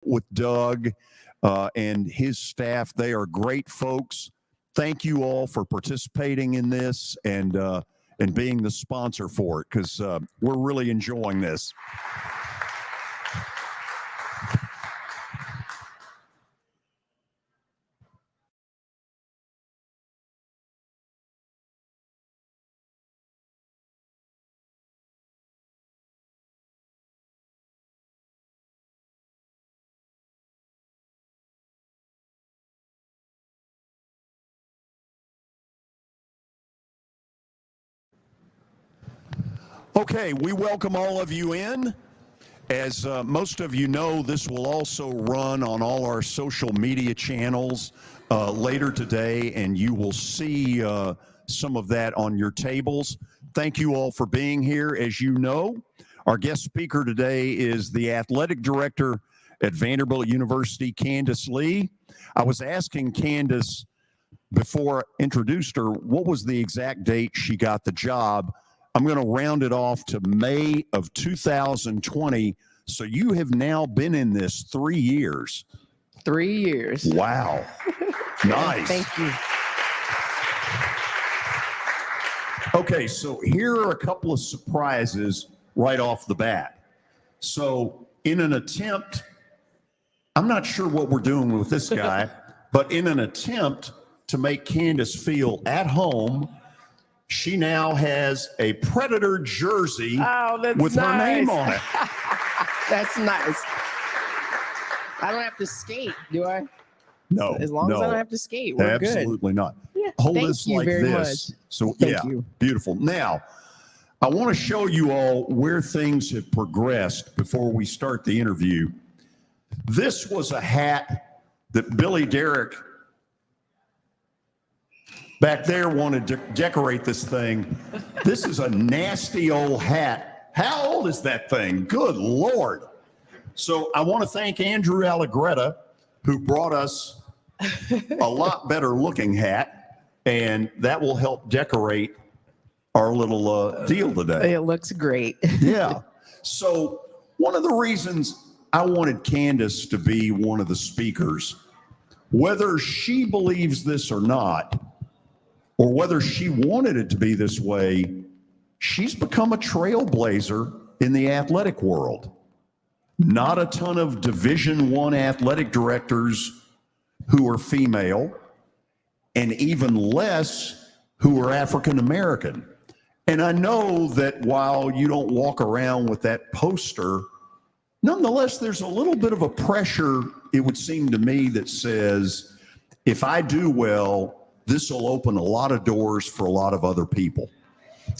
with Doug and his staff. They are great folks. Thank you all for participating in this and being the sponsor for it, because we're really enjoying this. Okay, we welcome all of you in. As most of you know, this will also run on all our social media channels later today, and you will see some of that on your tables. Thank you all for being here. As you know, our guest speaker today is the athletic director at Vanderbilt University, Candice Lee. I was asking Candice before I introduced her, what was the exact date she got the job? I'm going to round it off to May of 2020. So you have now been in this 3 years. 3 years. Wow. Nice. Thank you. Okay, so here are a couple of surprises right off the bat. So in an attempt, I'm not sure what we're doing with this guy, but in an attempt to make Candice feel at home, she now has a Predator jersey with her name on it. That's nice. I don't have to skate, do I? No. As long as I don't have to skate, we're good. Absolutely not. Yeah, Hold thank this you like very this. much. So Thank you. Beautiful. Now, I want to show you all where things have progressed before we start the interview. This was a hat that Billy Derrick back there wanted to decorate this thing. This is a nasty old hat. How old is that thing? Good Lord. So I want to thank Andrew Allegretta, who brought us a lot better looking hat, and that will help decorate our little deal today. It looks great. Yeah. So one of the reasons I wanted Candice to be one of the speakers, whether she believes this or not, or whether she wanted it to be this way, she's become a trailblazer in the athletic world. Not a ton of Division I athletic directors who are female, and even less who are African American. And I know that while you don't walk around with that poster, nonetheless, there's a little bit of a pressure, it would seem to me, that says, if I do well, this will open a lot of doors for a lot of other people.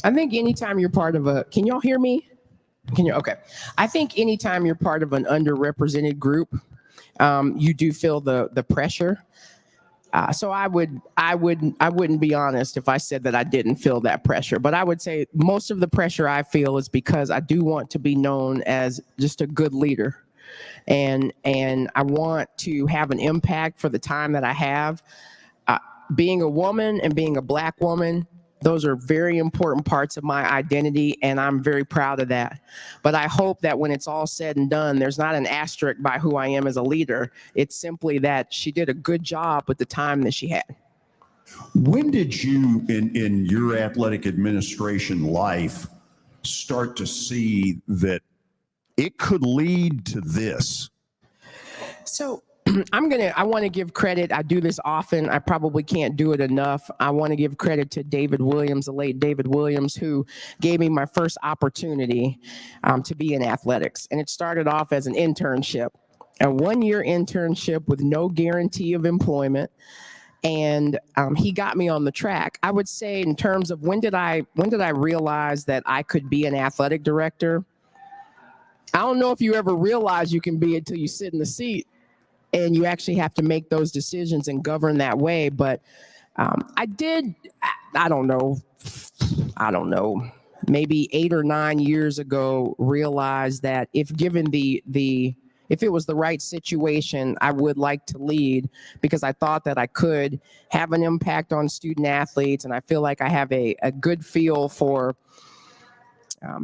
I think anytime you're part of can y'all hear me? Okay. I think anytime you're part of an underrepresented group, you do feel the pressure. So I wouldn't be honest if I said that I didn't feel that pressure, but I would say most of the pressure I feel is because I do want to be known as just a good leader. And I want to have an impact for the time that I have. Being a woman and being a Black woman, those are very important parts of my identity, and I'm very proud of that. But I hope that when it's all said and done, there's not an asterisk by who I am as a leader. It's simply that she did a good job with the time that she had. When did you, in your athletic administration life, start to see that it could lead to this? So I want to give credit. I do this often. I probably can't do it enough. I want to give credit to David Williams, the late David Williams, who gave me my first opportunity to be in athletics. And it started off as an internship, a 1-year internship with no guarantee of employment. And he got me on the track. I would say, in terms of when did I realize that I could be an athletic director? I don't know if you ever realize you can be until you sit in the seat and you actually have to make those decisions and govern that way. But I don't know, maybe 8 or 9 years ago, realize that if given if it was the right situation, I would like to lead, because I thought that I could have an impact on student athletes. And I feel like I have a good feel for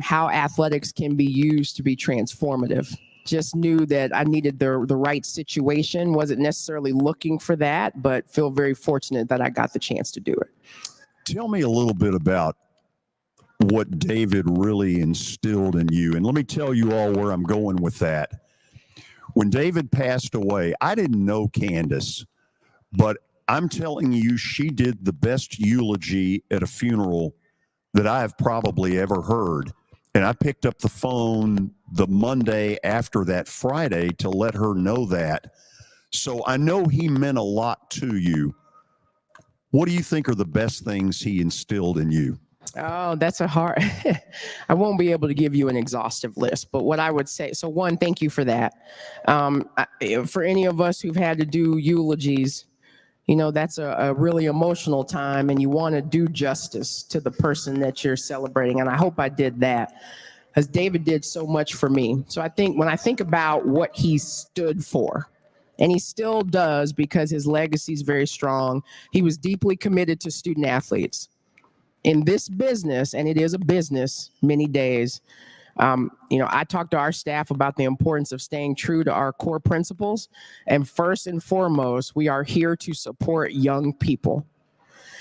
how athletics can be used to be transformative. just knew that I needed the right situation. Wasn't necessarily looking for that, but feel very fortunate that I got the chance to do it. Tell me a little bit about what David really instilled in you. And let me tell you all where I'm going with that. When David passed away, I didn't know Candice, but I'm telling you, she did the best eulogy at a funeral that I have probably ever heard. And I picked up the phone the Monday after that Friday to let her know that. So I know he meant a lot to you. What do you think are the best things he instilled in you? Oh, that's a hard. I won't be able to give you an exhaustive list, but what I would say, so one, thank you for that. For any of us who've had to do eulogies, that's a really emotional time, and you want to do justice to the person that you're celebrating. And I hope I did that, because David did so much for me. So I think when I think about what he stood for, and he still does because his legacy is very strong, he was deeply committed to student athletes. In this business, and it is a business many days, I talk to our staff about the importance of staying true to our core principles. And first and foremost, we are here to support young people.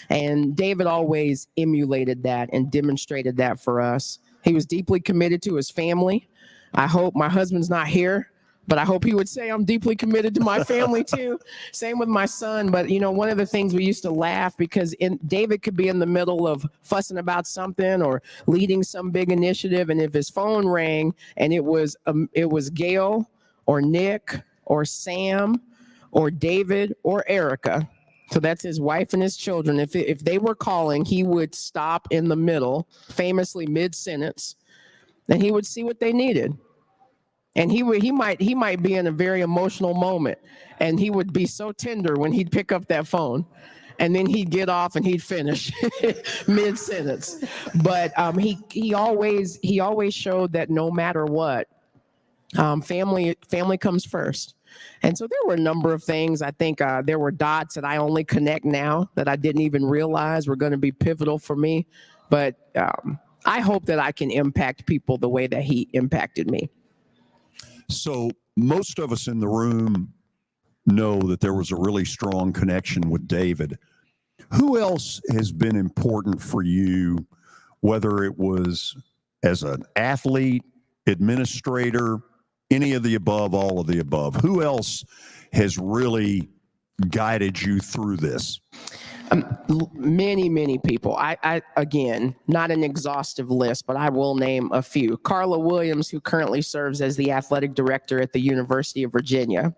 And David always emulated that and demonstrated that for us. He was deeply committed to his family. I hope my husband's not here, but I hope he would say I'm deeply committed to my family too. Same with my son. But, one of the things we used to laugh, because David could be in the middle of fussing about something or leading some big initiative. And if his phone rang and it was Gail or Nick or Sam or David or Erica, so that's his wife and his children, if they were calling, he would stop in the middle, famously mid-sentence, and he would see what they needed. And he might be in a very emotional moment, and he would be so tender when he'd pick up that phone, and then he'd get off and he'd finish mid-sentence. But he always showed that no matter what, family comes first. And so there were a number of things. I think there were dots that I only connect now that I didn't even realize were going to be pivotal for me. But I hope that I can impact people the way that he impacted me. So most of us in the room know that there was a really strong connection with David. Who else has been important for you, whether it was as an athlete, administrator, any of the above, all of the above? Who else has really guided you through this? Many people. I again, not an exhaustive list, but I will name a few. Carla Williams, who currently serves as the athletic director at the University of Virginia.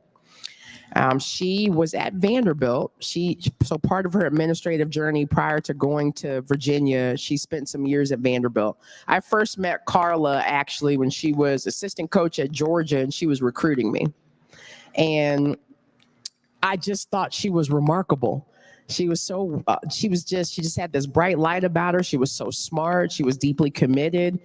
She was at Vanderbilt. So part of her administrative journey prior to going to Virginia, she spent some years at Vanderbilt. I first met Carla actually when she was assistant coach at Georgia, and she was recruiting me. And I just thought she was remarkable. She was she just had this bright light about her. She was so smart. She was deeply committed.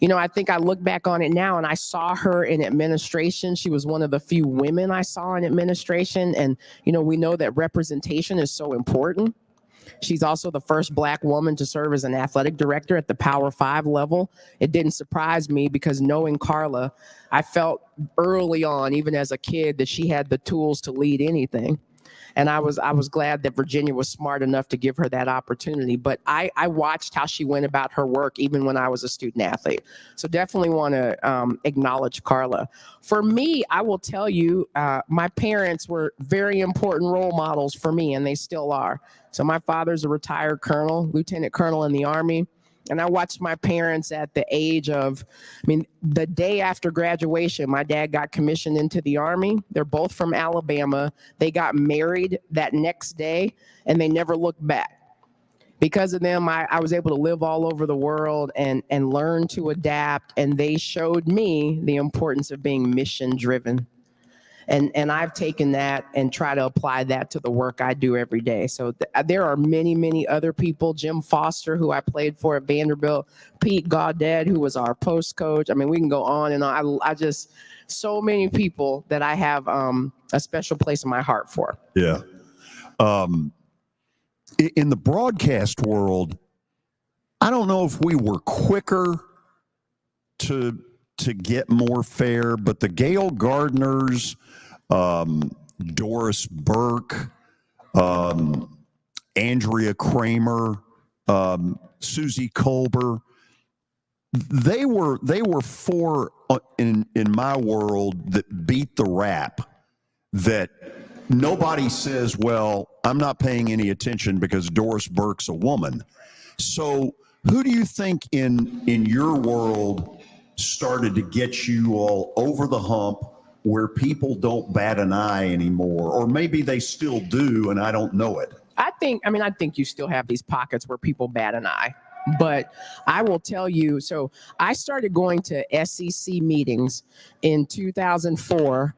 I think I look back on it now, and I saw her in administration. She was one of the few women I saw in administration. And, we know that representation is so important. She's also the first Black woman to serve as an athletic director at the Power 5 level. It didn't surprise me, because knowing Carla, I felt early on, even as a kid, that she had the tools to lead anything. And I was glad that Virginia was smart enough to give her that opportunity. But I watched how she went about her work even when I was a student athlete. So definitely want to acknowledge Carla. For me, I will tell you, my parents were very important role models for me, and they still are. So my father's a retired colonel, lieutenant colonel in the Army. And I watched my parents at the age of, the day after graduation, my dad got commissioned into the Army. They're both from Alabama. They got married that next day, and they never looked back. Because of them, I was able to live all over the world and learn to adapt. And they showed me the importance of being mission driven. And I've taken that and try to apply that to the work I do every day. So there are many other people. Jim Foster, who I played for at Vanderbilt. Pete Gaudet, who was our post coach. We can go on and on. I just, so many people that I have a special place in my heart for. Yeah. In the broadcast world, I don't know if we were quicker to to get more fair, but the Gail Gardners, Doris Burke, Andrea Kramer, Susie Kolber, they were four in my world that beat the rap, that nobody says, well, I'm not paying any attention because Doris Burke's a woman. So who do you think in your world started to get you all over the hump where people don't bat an eye anymore? Or maybe they still do and I don't know it. I think you still have these pockets where people bat an eye. But I will tell you, so I started going to SEC meetings in 2004.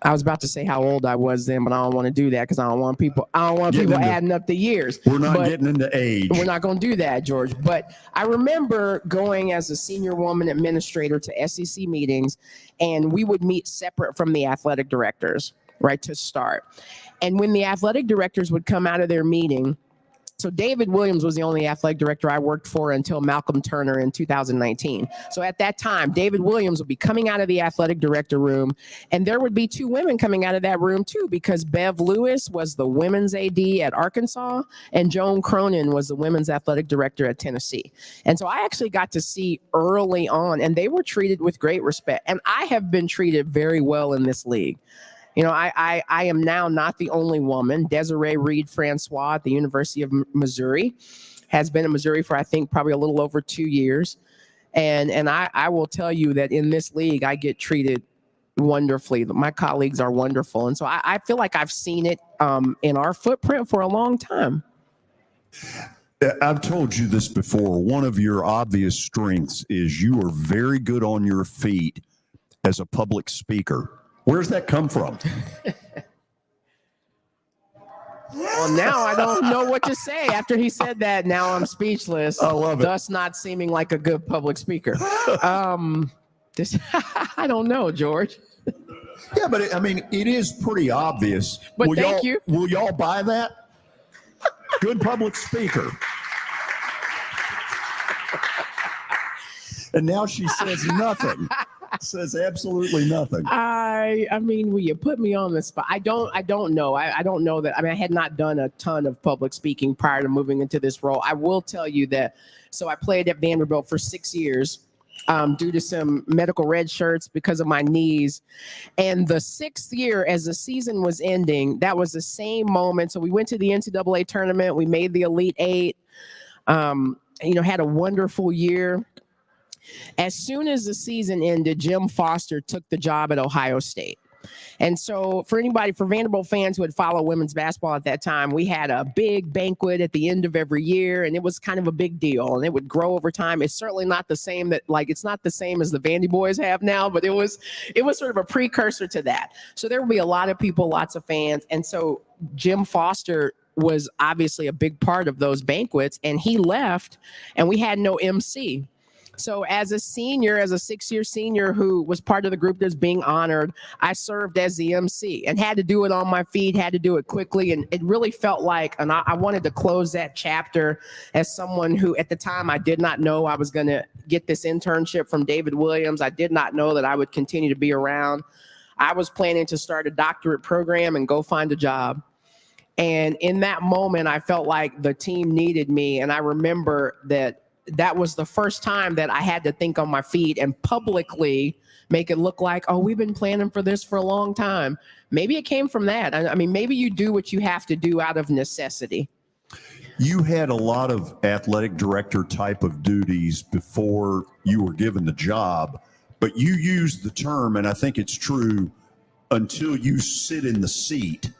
I was about to say how old I was then, but I don't want to do that because I don't want people adding up the years. We're not getting into age. We're not going to do that, George. But I remember going as a senior woman administrator to SEC meetings, and we would meet separate from the athletic directors, right, to start. And when the athletic directors would come out of their meeting, so David Williams was the only athletic director I worked for until Malcolm Turner in 2019. So at that time, David Williams would be coming out of the athletic director room, and there would be two women coming out of that room too, because Bev Lewis was the women's AD at Arkansas, and Joan Cronin was the women's athletic director at Tennessee. And so I actually got to see early on, and they were treated with great respect. And I have been treated very well in this league. You know, I am now not the only woman. Desiree Reed Francois at the University of Missouri has been in Missouri for, I think, probably a little over 2 years. And I will tell you that in this league, I get treated wonderfully. My colleagues are wonderful. And so I feel like I've seen it in our footprint for a long time. I've told you this before. One of your obvious strengths is you are very good on your feet as a public speaker. Where's that come from? Well, now I don't know what to say. After he said that, now I'm speechless. I love it. Thus not seeming like a good public speaker. I don't know, George. Yeah, but it is pretty obvious. But thank you. Will y'all buy that? Good public speaker. And now she says nothing. Says absolutely nothing. I mean, will you put me on the spot? I don't know. I don't know that. I mean, I had not done a ton of public speaking prior to moving into this role. I will tell you that. So I played at Vanderbilt for 6 years due to some medical red shirts because of my knees. And the 6th year, as the season was ending, that was the same moment. So we went to the NCAA tournament. We made the Elite Eight. Had a wonderful year. As soon as the season ended, Jim Foster took the job at Ohio State. And so for Vanderbilt fans who had followed women's basketball at that time, we had a big banquet at the end of every year, and it was kind of a big deal, and it would grow over time. It's certainly not the same it's not the same as the Vandy boys have now, but it was sort of a precursor to that. So there would be a lot of people, lots of fans. And so Jim Foster was obviously a big part of those banquets, and he left, and we had no MC. So as a 6-year senior who was part of the group that's being honored, I served as the MC and had to do it on my feet, had to do it quickly. And it really felt like, and I wanted to close that chapter as someone who at the time I did not know I was going to get this internship from David Williams. I did not know that I would continue to be around. I was planning to start a doctorate program and go find a job. And in that moment, I felt like the team needed me. And I remember that was the first time that I had to think on my feet and publicly make it look like, oh, we've been planning for this for a long time. Maybe it came from that. I mean, maybe you do what you have to do out of necessity. You had a lot of athletic director type of duties before you were given the job, but you used the term, and I think it's true, until you sit in the seat.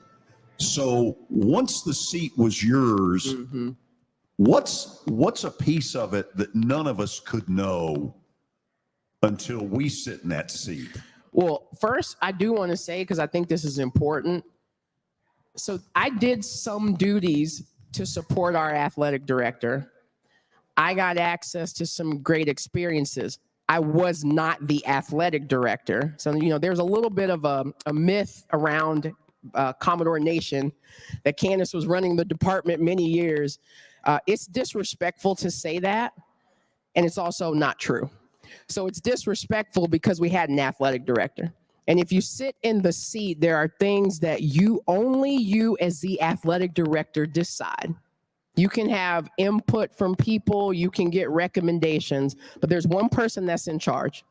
So once the seat was yours, mm-hmm. What's a piece of it that none of us could know until we sit in that seat? Well, first, I do want to say, because I think this is important. So I did some duties to support our athletic director. I got access to some great experiences. I was not the athletic director. So, there's a little bit of a myth around Commodore Nation that Candice was running the department many years. It's disrespectful to say that, and it's also not true. So it's disrespectful because we had an athletic director. And if you sit in the seat, there are things that only you as the athletic director decide. You can have input from people, you can get recommendations, but there's one person that's in charge.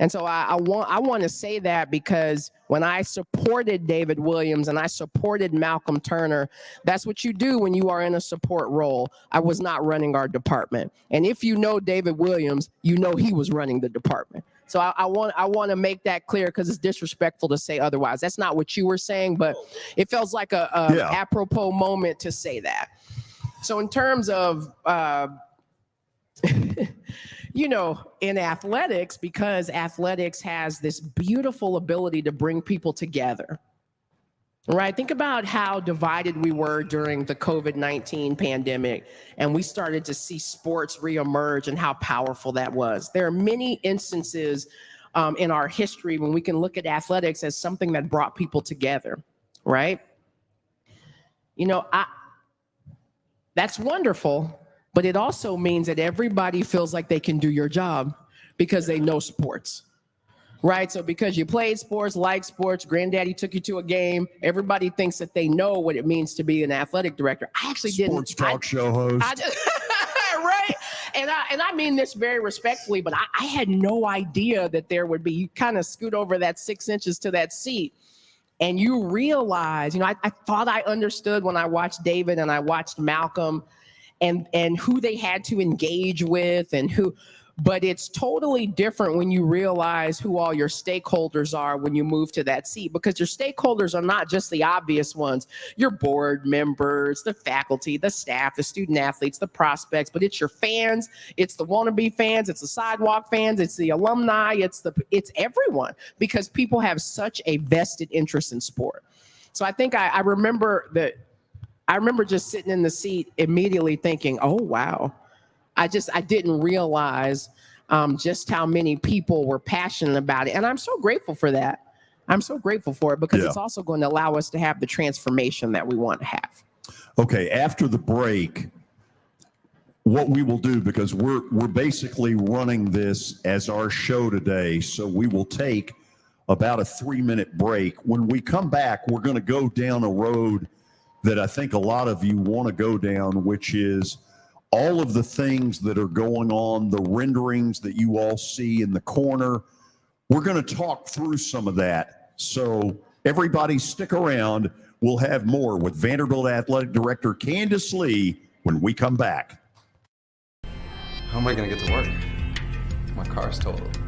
And so I want to say that because when I supported David Williams and I supported Malcolm Turner, that's what you do when you are in a support role. I was not running our department. And if you know David Williams, you know he was running the department. So I want to make that clear because it's disrespectful to say otherwise. That's not what you were saying, but it feels like a apropos moment to say that. So in terms of in athletics, because athletics has this beautiful ability to bring people together, right? Think about how divided we were during the COVID-19 pandemic, and we started to see sports reemerge and how powerful that was. There are many instances in our history when we can look at athletics as something that brought people together, right? That's wonderful. But it also means that everybody feels like they can do your job because they know sports, right? So because you played sports, like sports, granddaddy took you to a game, everybody thinks that they know what it means to be an athletic director. I actually didn't. Sports talk show host. Right? And I mean this very respectfully, but I had no idea that there would be, you kind of scoot over that 6 inches to that seat. And you realize, I thought I understood when I watched David and I watched Malcolm and who they had to engage with but it's totally different when you realize who all your stakeholders are when you move to that seat, because your stakeholders are not just the obvious ones, your board members, the faculty, the staff, the student athletes, the prospects, but it's your fans, it's the wannabe fans, it's the sidewalk fans, it's the alumni, it's everyone, because people have such a vested interest in sport. So I think I remember just sitting in the seat immediately thinking, oh, wow. I didn't realize just how many people were passionate about it. And I'm so grateful for that. I'm so grateful for it because it's also going to allow us to have the transformation that we want to have. Okay, after the break, what we will do, because we're basically running this as our show today, so we will take about a 3-minute break. When we come back, we're going to go down a road that I think a lot of you want to go down, which is all of the things that are going on, the renderings that you all see in the corner. We're going to talk through some of that. So everybody stick around. We'll have more with Vanderbilt Athletic Director Candice Lee when we come back. How am I going to get to work? My car's totaled.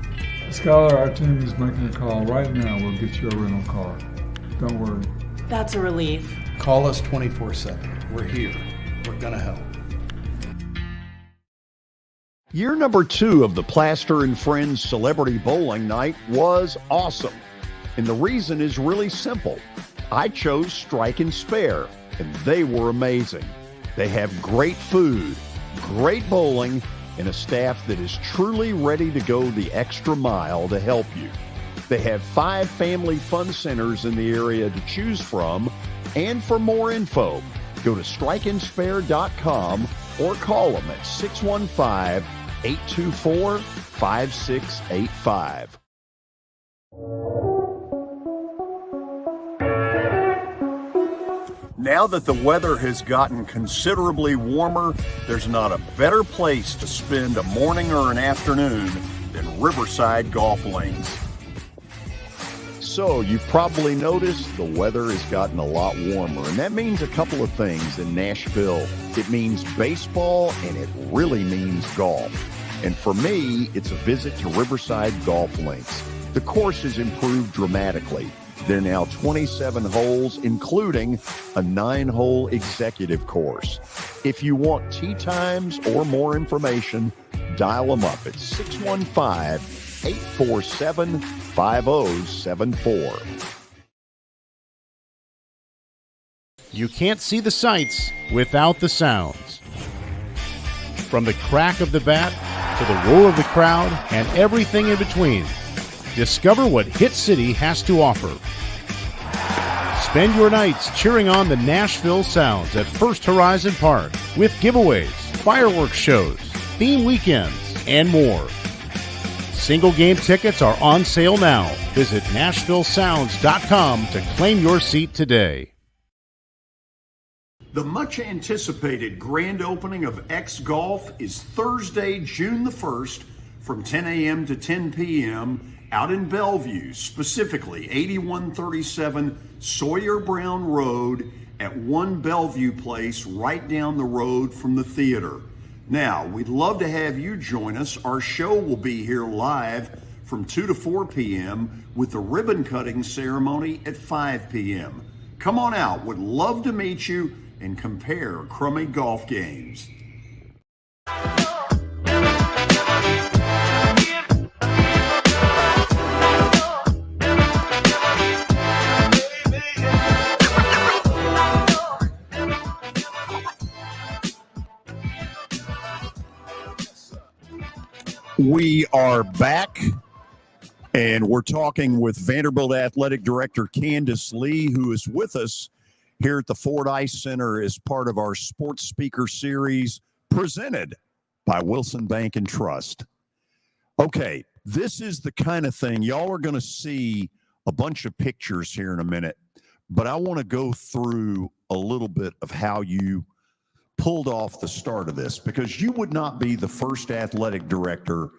Skylar, our team is making a call right now. We'll get you a rental car. Don't worry. That's a relief. Call us 24/7. We're here. We're going to help. Year number 2 of the Plaster and Friends Celebrity Bowling Night was awesome. And the reason is really simple. I chose Strike and Spare, and they were amazing. They have great food, great bowling, and a staff that is truly ready to go the extra mile to help you. They have 5 family fun centers in the area to choose from. And for more info, go to strikeandspare.com or call them at 615-824-5685. Now that the weather has gotten considerably warmer, there's not a better place to spend a morning or an afternoon than Riverside Golf Links. So you've probably noticed the weather has gotten a lot warmer, and that means a couple of things in Nashville. It means baseball, and it really means golf. And for me, it's a visit to Riverside Golf Links. The course has improved dramatically. There are now 27 holes, including a 9-hole executive course. If you want tee times or more information, dial them up at 615-847-5074. You can't see the sights without the sounds. From the crack of the bat to the roar of the crowd and everything in between, discover what Hit City has to offer. Spend your nights cheering on the Nashville Sounds at First Horizon Park with giveaways, fireworks shows, theme weekends, and more. Single game tickets are on sale now. Visit NashvilleSounds.com to claim your seat today. The much anticipated grand opening of X Golf is Thursday, June the 1st from 10 a.m. to 10 p.m. out in Bellevue, specifically 8137 Sawyer Brown Road at 1 Bellevue Place right down the road from the theater. Now, we'd love to have you join us. Our show will be here live from 2 to 4 p.m. with the ribbon cutting ceremony at 5 p.m. Come on out. Would love to meet you and compare crummy golf games. We are back, and we're talking with Vanderbilt Athletic Director Candice Lee, who is with us here at the Ford Ice Center as part of our Sports Speaker Series presented by Wilson Bank and Trust. Okay, this is the kind of thing, y'all are going to see a bunch of pictures here in a minute, but I want to go through a little bit of how you pulled off the start of this, because you would not be the first athletic director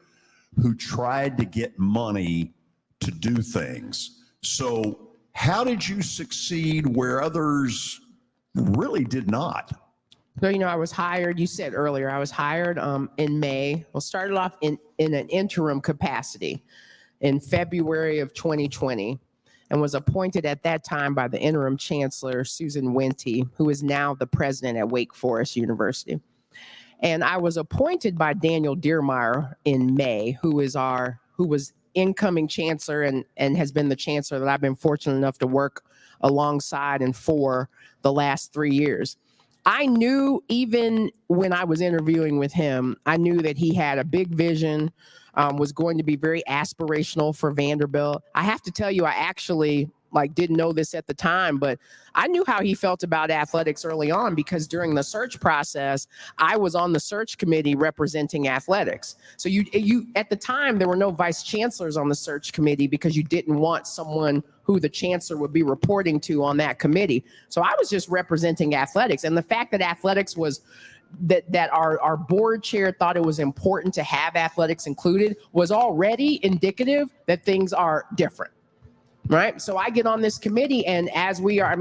who tried to get money to do things. So how did you succeed where others really did not? So, I was hired, you said earlier, I was hired in May. Well, started off in an interim capacity in February of 2020. And was appointed at that time by the interim chancellor, Susan Wente, who is now the president at Wake Forest University. And I was appointed by Daniel Diermeyer in May, who was incoming chancellor and has been the chancellor that I've been fortunate enough to work alongside and for the last 3 years. I knew, even when I was interviewing with him, I knew that he had a big vision, was going to be very aspirational for Vanderbilt. I have to tell you, I actually didn't know this at the time, but I knew how he felt about athletics early on, because during the search process, I was on the search committee representing athletics. So you at the time, there were no vice chancellors on the search committee because you didn't want someone who the chancellor would be reporting to on that committee. So I was just representing athletics. And the fact that athletics was that our board chair thought it was important to have athletics included was already indicative that things are different, right? So I get on this committee, and as we are,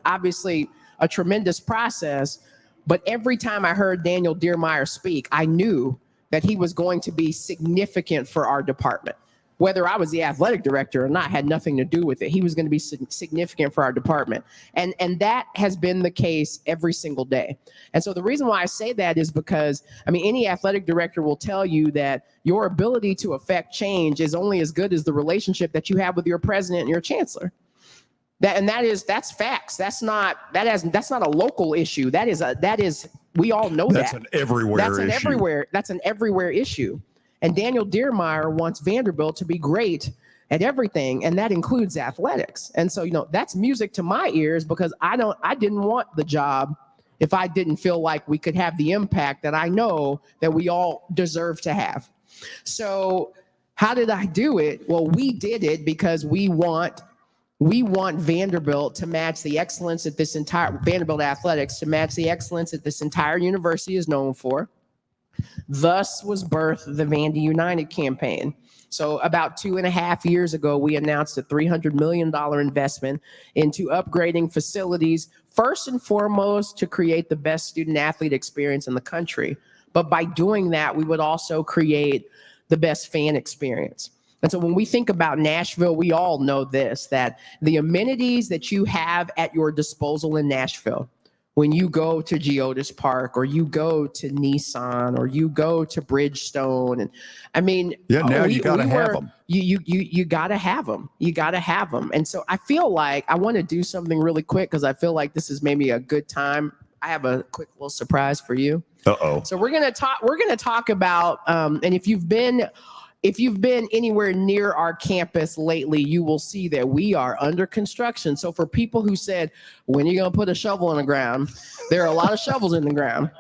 obviously a tremendous process, but every time I heard Daniel Diermeyer speak, I knew that he was going to be significant for our department. Whether I was the athletic director or not had nothing to do with it. He was going to be significant for our department. And that has been the case every single day. And so the reason why I say that is because, any athletic director will tell you that your ability to affect change is only as good as the relationship that you have with your president and your chancellor. That's facts. That's not a local issue. We all know That's an everywhere issue. That's an everywhere issue. And Daniel Diermeyer wants Vanderbilt to be great at everything, and that includes athletics. And so, that's music to my ears, because I didn't want the job if I didn't feel like we could have the impact that I know that we all deserve to have. So how did I do it? Well, we did it because we want Vanderbilt to match the excellence that Vanderbilt Athletics to match the excellence that this entire university is known for. Thus was birthed the Vandy United campaign. So about 2.5 years ago, we announced a $300 million investment into upgrading facilities, first and foremost to create the best student athlete experience in the country. But by doing that, we would also create the best fan experience. And so when we think about Nashville, we all know this, that the amenities that you have at your disposal in Nashville, when you go to Geodis Park, or you go to Nissan, or you go to Bridgestone, and you got to have them. You got to have them. You got to have them. And so I feel like I want to do something really quick, because I feel like this is maybe a good time. I have a quick little surprise for you. Uh-oh. So we're gonna talk about, and if you've been anywhere near our campus lately, you will see that we are under construction. So for people who said, when are you going to put a shovel in the ground? There are a lot of shovels in the ground.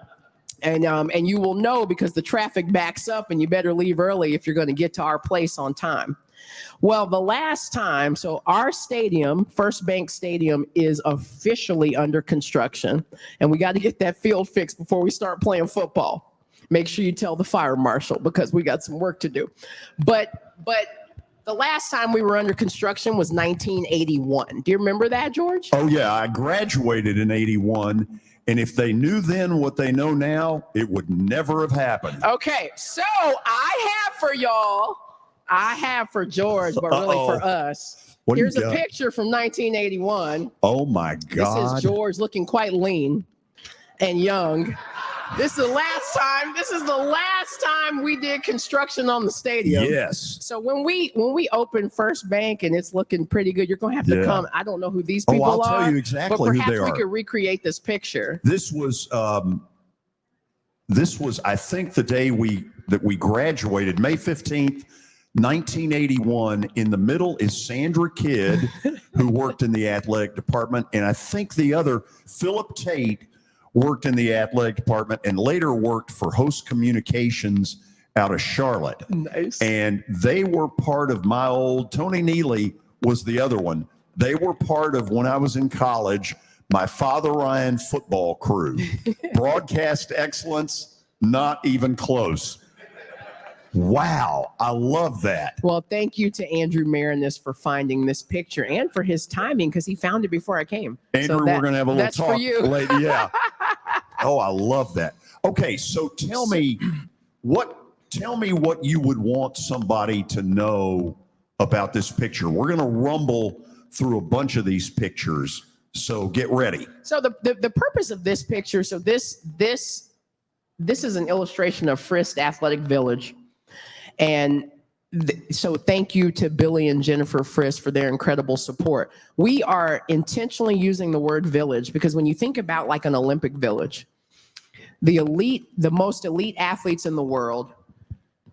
And you will know because the traffic backs up and you better leave early if you're going to get to our place on time. Well, the last time, so our stadium, First Bank Stadium, is officially under construction, and we got to get that field fixed before we start playing football. Make sure you tell the fire marshal because we got some work to do. But the last time we were under construction was 1981. Do you remember that, George? Oh, yeah. I graduated in 81. And if they knew then what they know now, it would never have happened. Okay, so I have for George, but really for us. What do you Here's a got? picture from 1981. Oh, my God. This is George looking quite lean and young. This is the last time we did construction on the stadium. Yes. So when we open First Bank and it's looking pretty good, you're going to have to come. I don't know who these people I'll are. tell you exactly but who perhaps they are. we could recreate this picture. This was I think the day that we graduated, May 15th, 1981. In the middle is Sandra Kidd, who worked in the athletic department, and I think the other, Philip Tate, worked in the athletic department and later worked for Host Communications out of Charlotte. Nice. And they were part of my old, Tony Neely was the other one. They were part of, when I was in college, my Father Ryan football crew. Broadcast excellence, not even close. Wow, I love that. Well, thank you to Andrew Marinis for finding this picture and for his timing because he found it before I came. Andrew, we're going to have a little that's talk for you. later. Yeah. Oh, I love that. Okay, so tell me what you would want somebody to know about this picture. We're going to rumble through a bunch of these pictures, so get ready. So the purpose of this picture, so this is an illustration of Frist Athletic Village. And so thank you to Billy and Jennifer Frist for their incredible support. We are intentionally using the word village because when you think about like an Olympic village, the most elite athletes in the world,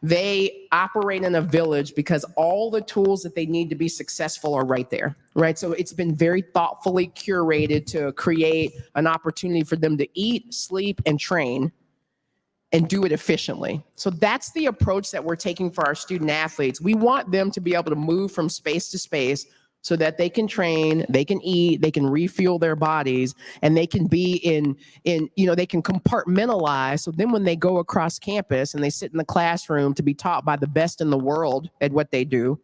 they operate in a village because all the tools that they need to be successful are right there, right? So it's been very thoughtfully curated to create an opportunity for them to eat, sleep, and train and do it efficiently. So that's the approach that we're taking for our student athletes. We want them to be able to move from space to space so that they can train, they can eat, they can refuel their bodies, and they can be they can compartmentalize. So then when they go across campus and they sit in the classroom to be taught by the best in the world at what they do,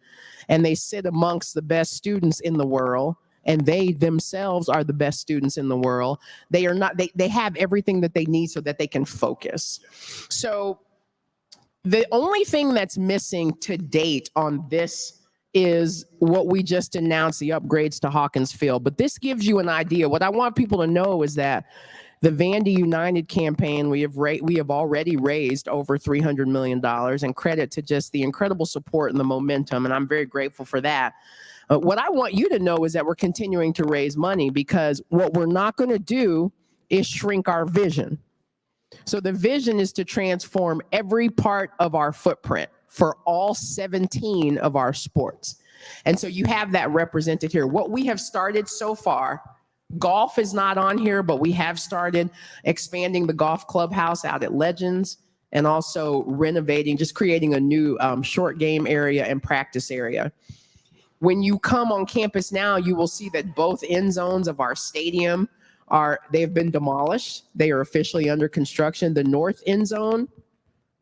and they sit amongst the best students in the world, and they themselves are the best students in the world. They have everything that they need so that they can focus. So the only thing that's missing to date on this is what we just announced, the upgrades to Hawkins Field. But this gives you an idea. What I want people to know is that the Vandy United campaign, we have already raised over $300 million, and credit to just the incredible support and the momentum, and I'm very grateful for that. What I want you to know is that we're continuing to raise money because what we're not going to do is shrink our vision. So the vision is to transform every part of our footprint for all 17 of our sports. And so you have that represented here. What we have started so far, golf is not on here, but we have started expanding the golf clubhouse out at Legends and also renovating, just creating a new short game area and practice area. When you come on campus now, you will see that both end zones of our stadium they've been demolished. They are officially under construction. The north end zone,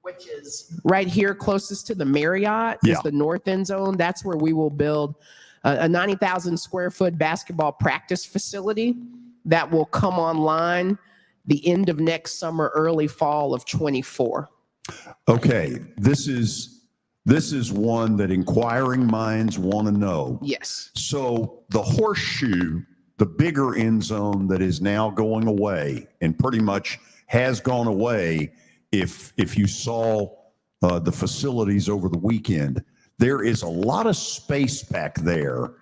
which is right here closest to the Marriott, is the north end zone. That's where we will build a 90,000 square foot basketball practice facility that will come online the end of next summer, early fall of 24. Okay, this is one that inquiring minds want to know. Yes. So the horseshoe, the bigger end zone that is now going away and pretty much has gone away, if you saw the facilities over the weekend, there is a lot of space back there.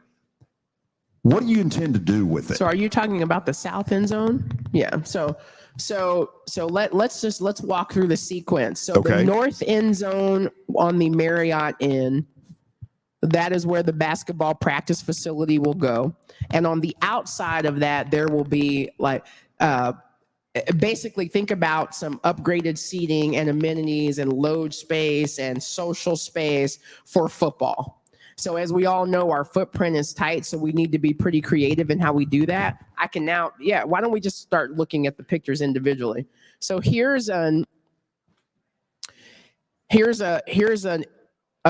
What do you intend to do with it? So are you talking about the south end zone? Yeah. So let's walk through the sequence. So the north end zone on the Marriott Inn, that is where the basketball practice facility will go. And on the outside of that, there will be like basically think about some upgraded seating and amenities and load space and social space for football. So as we all know, our footprint is tight, so we need to be pretty creative in how we do that. I can now, why don't we just start looking at the pictures individually? So here's a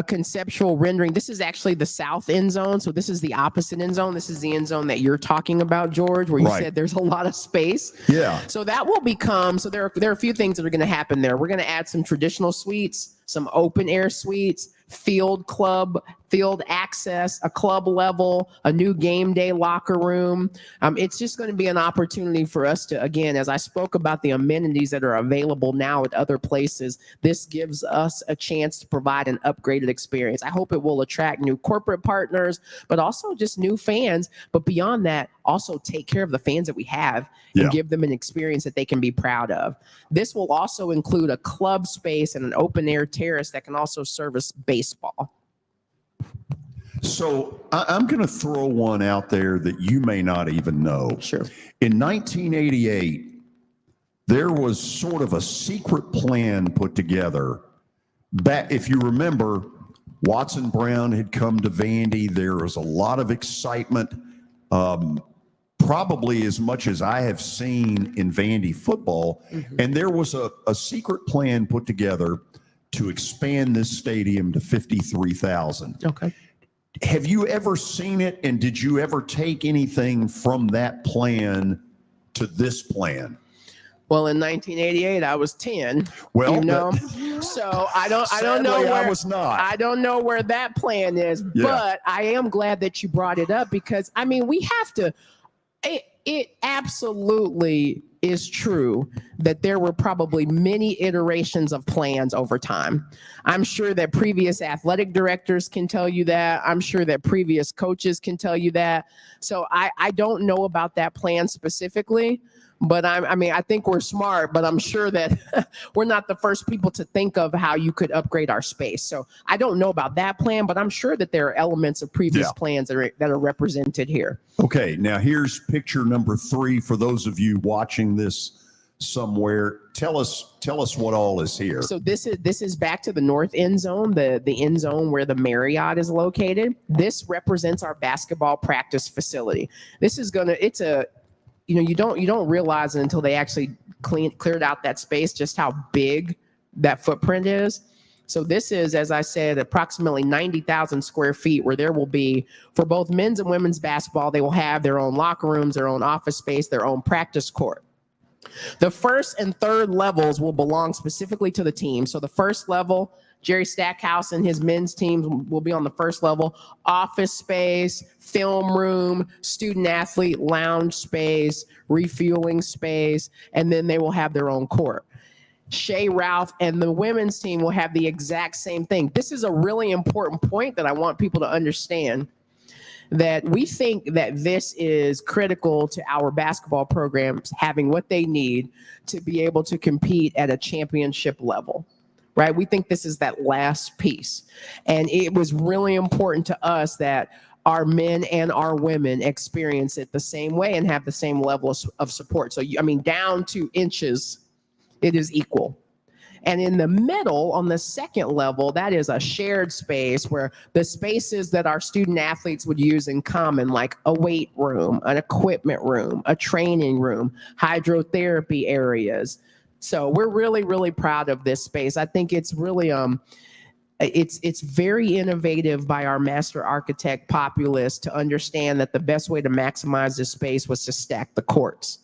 conceptual rendering. This is actually the south end zone. So this is the opposite end zone. This is the end zone that you're talking about, George, where you said there's a lot of space. Yeah. So that will become, so there are a few things that are going to happen there. We're going to add some traditional suites, some open air suites, field access, a club level, a new game day locker room. It's just going to be an opportunity for us to, again, as I spoke about the amenities that are available now at other places, this gives us a chance to provide an upgraded experience. I hope it will attract new corporate partners, but also just new fans. But beyond that, also take care of the fans that we have and give them an experience that they can be proud of. This will also include a club space and an open air terrace that can also service baseball. So I'm going to throw one out there that you may not even know. Sure. In 1988, there was sort of a secret plan put together. Back, if you remember, Watson Brown had come to Vandy. There was a lot of excitement, probably as much as I have seen in Vandy football. Mm-hmm. And there was a secret plan put together to expand this stadium to 53,000. Okay. Have you ever seen it, and did you ever take anything from that plan to this plan? Well, in 1988, I was 10. Well, you know, so I don't know where I was not. I don't know where that plan is, but I am glad that you brought it up because I mean, we have to. It absolutely is true that there were probably many iterations of plans over time. I'm sure that previous athletic directors can tell you that. I'm sure that previous coaches can tell you that. So I don't know about that plan specifically, but I think we're smart, but I'm sure that we're not the first people to think of how you could upgrade our space. So I don't know about that plan, but I'm sure that there are elements of previous plans that are represented here. Okay, now here's picture number 3 for those of you watching this somewhere. Tell us what all is here. So this is back to the north end zone, the end zone where the Marriott is located. This represents our basketball practice facility. This is you don't realize it until they actually cleared out that space, just how big that footprint is. So this is, as I said, approximately 90,000 square feet where there will be, for both men's and women's basketball, they will have their own locker rooms, their own office space, their own practice court. The first and third levels will belong specifically to the team. So the first level, Jerry Stackhouse and his men's team will be on the first level. Office space, film room, student athlete lounge space, refueling space, and then they will have their own court. Shea Ralph and the women's team will have the exact same thing. This is a really important point that I want people to understand, that we think that this is critical to our basketball programs having what they need to be able to compete at a championship level. Right? We think this is that last piece. And it was really important to us that our men and our women experience it the same way and have the same level of support. So, down to inches, it is equal. And in the middle, on the second level, that is a shared space where the spaces that our student athletes would use in common, like a weight room, an equipment room, a training room, hydrotherapy areas. So we're really, really proud of this space. I think it's really, it's very innovative by our master architect Populous to understand that the best way to maximize this space was to stack the courts.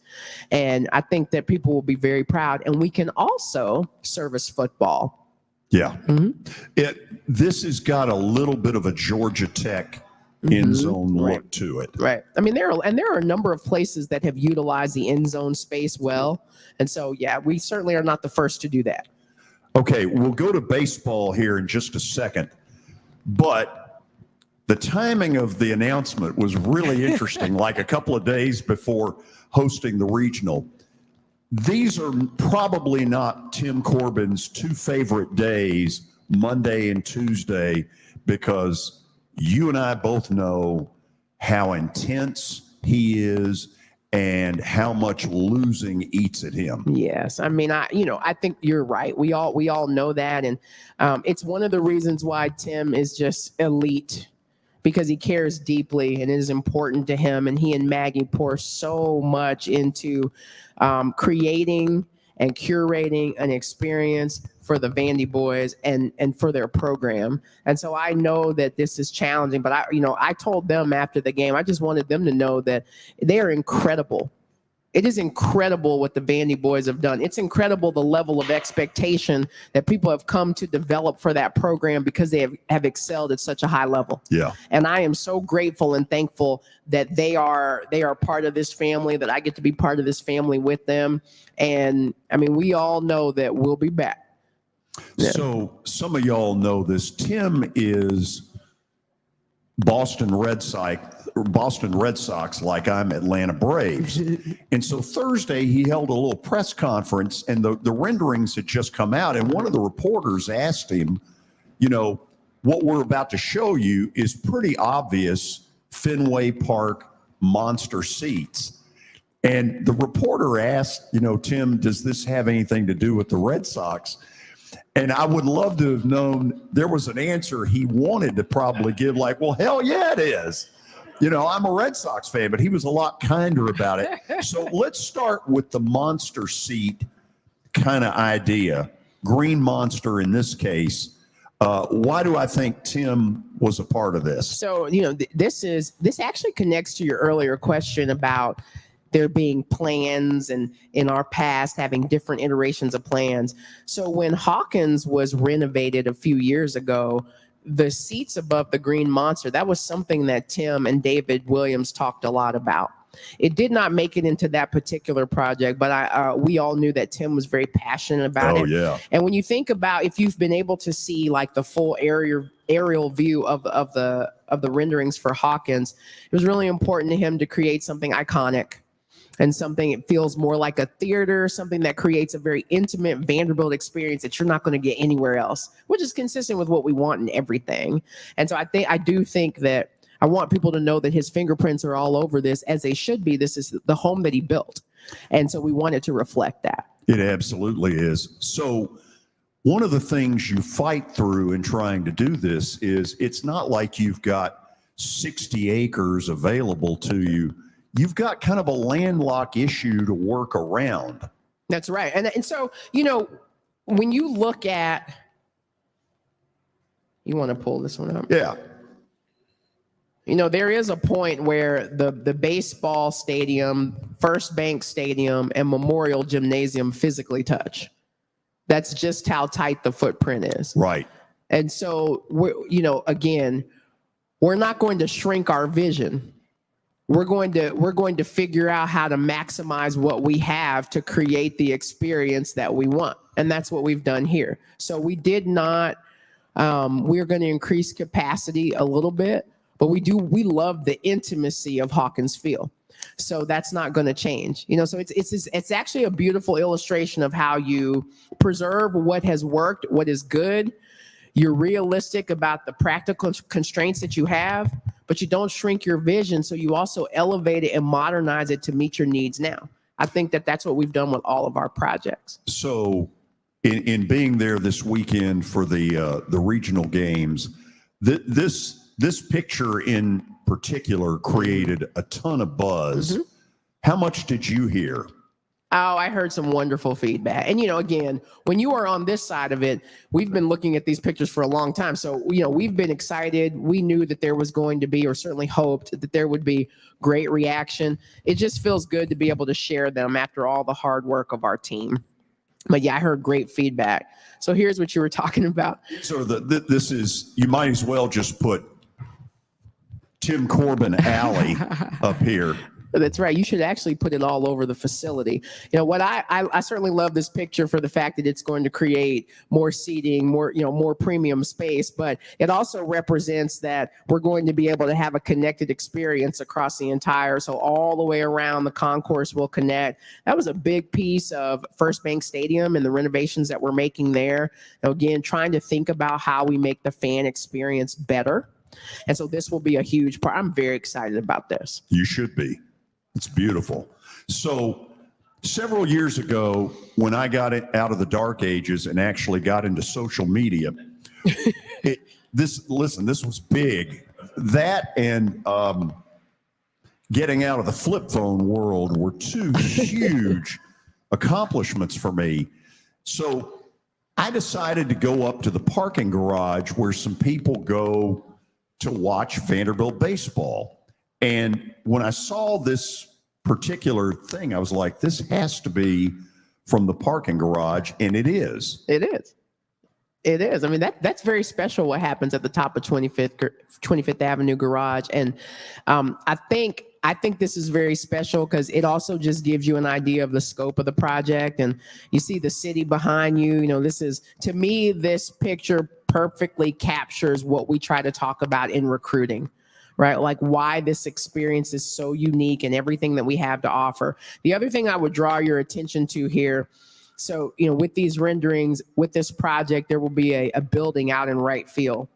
And I think that people will be very proud. And we can also service football. Yeah. Mm-hmm. This has got a little bit of a Georgia Tech end zone look to it. Right. There are a number of places that have utilized the end zone space well. And so, we certainly are not the first to do that. Okay, we'll go to baseball here in just a second. But the timing of the announcement was really interesting, like a couple of days before hosting the regional. These are probably not Tim Corbin's 2 favorite days, Monday and Tuesday, because you and I both know how intense he is and how much losing eats at him. Yes, I mean, I think you're right. We all know that, and it's one of the reasons why Tim is just elite, because he cares deeply and it is important to him. And he and Maggie pour so much into creating and curating an experience for the Vandy boys and for their program. And so I know that this is challenging, but I told them after the game, I just wanted them to know that they are incredible. It is incredible what the Vandy boys have done. It's incredible the level of expectation that people have come to develop for that program because they have excelled at such a high level. Yeah. And I am so grateful and thankful that they are part of this family, that I get to be part of this family with them. And I mean, we all know that we'll be back. Yeah. So some of y'all know this. Tim is Boston Red Sox like I'm Atlanta Braves. And so Thursday he held a little press conference, and the renderings had just come out, and one of the reporters asked him, what we're about to show you is pretty obvious Fenway Park monster seats. And the reporter asked, Tim, does this have anything to do with the Red Sox? And I would love to have known there was an answer he wanted to probably give, like, well, hell yeah, it is. I'm a Red Sox fan, but he was a lot kinder about it. So let's start with the monster seat kind of idea. Green Monster in this case. Why do I think Tim was a part of this? So, this actually connects to your earlier question about there being plans and in our past having different iterations of plans. So when Hawkins was renovated a few years ago, the seats above the Green Monster, that was something that Tim and David Williams talked a lot about. It did not make it into that particular project, but we all knew that Tim was very passionate about it. Oh, yeah. And when you think about, if you've been able to see like the full aerial view of the renderings for Hawkins, it was really important to him to create something iconic and something it feels more like a theater, something that creates a very intimate Vanderbilt experience that you're not going to get anywhere else, which is consistent with what we want in everything. And so I do think that I want people to know that his fingerprints are all over this, as they should be. This is the home that he built. And so we wanted to reflect that. It absolutely is. So one of the things you fight through in trying to do this is it's not like you've got 60 acres available to you. You've got kind of a landlocked issue to work around. That's right. And so, when you look at, you want to pull this one up? Yeah. There is a point where the baseball stadium, First Bank Stadium, and Memorial Gymnasium physically touch. That's just how tight the footprint is. Right. And so, again, we're not going to shrink our vision. We're going to figure out how to maximize what we have to create the experience that we want. And that's what we've done here. So we did not, we're going to increase capacity a little bit, but we love the intimacy of Hawkins Field. So that's not going to change. So it's actually a beautiful illustration of how you preserve what has worked, what is good. You're realistic about the practical constraints that you have, but you don't shrink your vision. So you also elevate it and modernize it to meet your needs now. I think that that's what we've done with all of our projects. So in being there this weekend for the regional games, this picture in particular created a ton of buzz. Mm-hmm. How much did you hear? Oh, I heard some wonderful feedback. And, again, when you are on this side of it, we've been looking at these pictures for a long time. So, we've been excited. We knew that there was going to be, or certainly hoped that there would be great reaction. It just feels good to be able to share them after all the hard work of our team. But yeah, I heard great feedback. So here's what you were talking about. So this is, you might as well just put Tim Corbin Alley up here. That's right. You should actually put it all over the facility. What I certainly love this picture for the fact that it's going to create more seating, more premium space, but it also represents that we're going to be able to have a connected experience across the entire, so all the way around the concourse will connect. That was a big piece of First Bank Stadium and the renovations that we're making there. Again, trying to think about how we make the fan experience better. And so this will be a huge part. I'm very excited about this. You should be. It's beautiful. So several years ago, when I got it out of the dark ages and actually got into social media, this was big. That and getting out of the flip phone world were two huge accomplishments for me. So I decided to go up to the parking garage where some people go to watch Vanderbilt baseball. And when I saw this particular thing, I was like, this has to be from the parking garage, and it is. It is. It is. I mean, that's very special what happens at the top of 25th Avenue garage. And I think this is very special because it also just gives you an idea of the scope of the project. And you see the city behind you. You know, to me, this picture perfectly captures what we try to talk about in recruiting, right? Like why this experience is so unique and everything that we have to offer. The other thing I would draw your attention to here, so, you know, with these renderings, with this project, there will be a building out in right field.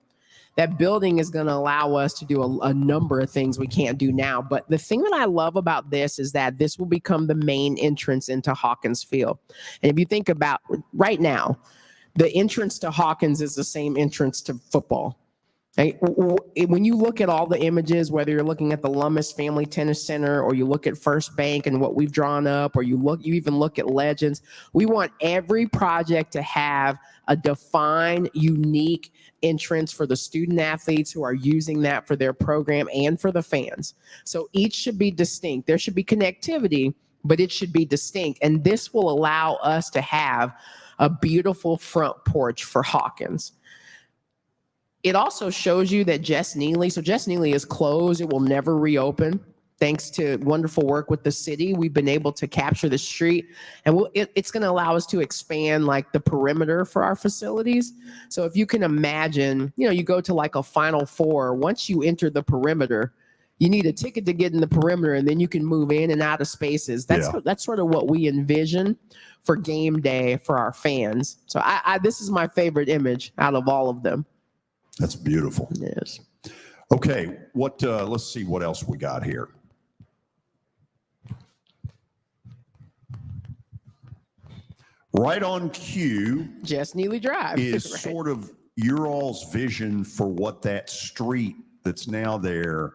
That building is going to allow us to do a number of things we can't do now. But the thing that I love about this is that this will become the main entrance into Hawkins Field. And if you think about right now, the entrance to Hawkins is the same entrance to football. When you look at all the images, whether you're looking at the Lummis Family Tennis Center or you look at First Bank and what we've drawn up, or you even look at Legends, we want every project to have a defined, unique entrance for the student athletes who are using that for their program and for the fans. So each should be distinct. There should be connectivity, but it should be distinct. And this will allow us to have a beautiful front porch for Hawkins. It also shows you that Jess Neely is closed. It will never reopen. Thanks to wonderful work with the city, we've been able to capture the street, and it's going to allow us to expand like the perimeter for our facilities. So if you can imagine, you know, you go to like a Final Four, once you enter the perimeter, you need a ticket to get in the perimeter, and then you can move in and out of spaces. That's sort of what we envision for game day for our fans. So this is my favorite image out of all of them. That's beautiful. Yes. Okay, let's see what else we got here. Right on cue, Jess Neely Drive is right. sort of your all's vision for what that street that's now there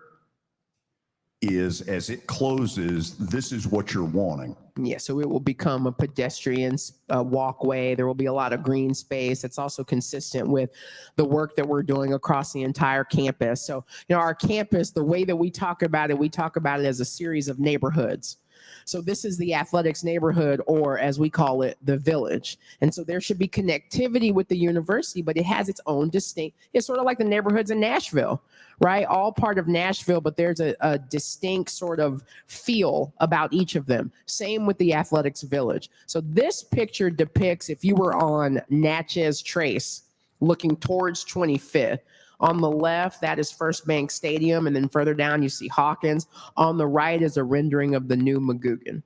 is as it closes. This is what you're wanting. Yeah, so it will become a pedestrian walkway. There will be a lot of green space. It's also consistent with the work that we're doing across the entire campus. So, you know, our campus, the way that we talk about it as a series of neighborhoods. So this is the athletics neighborhood, or as we call it, the village. And so there should be connectivity with the university, but it has its own distinct, it's sort of like the neighborhoods in Nashville, right? All part of Nashville, but there's a distinct sort of feel about each of them. Same with the athletics village. So this picture depicts if you were on Natchez Trace looking towards 25th. On the left, that is First Bank Stadium, and then further down you see Hawkins. On the right is a rendering of the new McGugin.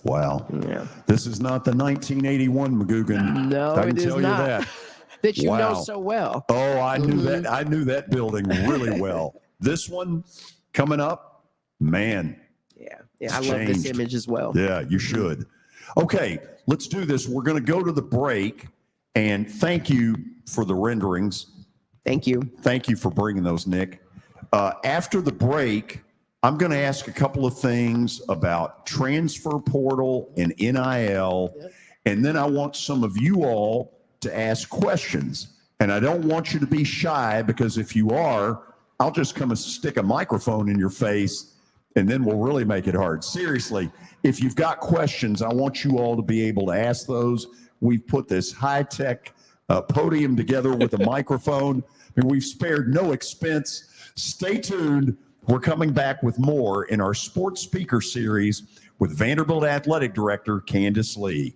Wow. Yeah. This is not the 1981 McGugin. No, I can it is tell not. you that. That you know Wow. so well. Oh, I knew that. I knew that building really well. This one coming up, man. Yeah, I love this changed. image as well. Yeah, you should. Okay, let's do this. We're going to go to the break, and thank you for the renderings. Thank you. Thank you for bringing those, Nick. After the break, I'm going to ask a couple of things about transfer portal and NIL, and then I want some of you all to ask questions. And I don't want you to be shy, because if you are, I'll just come and stick a microphone in your face, and then we'll really make it hard. Seriously, if you've got questions, I want you all to be able to ask those. We've put this high-tech podium together with a microphone, and we've spared no expense. Stay tuned. We're coming back with more in our sports speaker series with Vanderbilt Athletic Director Candice Lee.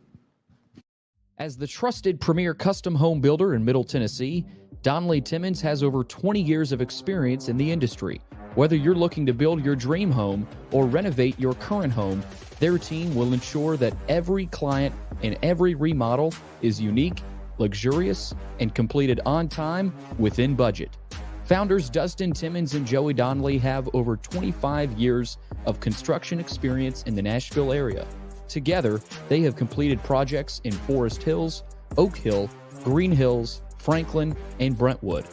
As the trusted premier custom home builder in Middle Tennessee, Donnelly Timmons has over 20 years of experience in the industry. Whether you're looking to build your dream home or renovate your current home, their team will ensure that every client and every remodel is unique, luxurious, and completed on time within budget. Founders Dustin Timmons and Joey Donnelly have over 25 years of construction experience in the Nashville area. Together, they have completed projects in Forest Hills, Oak Hill, Green Hills, Franklin, and Brentwood.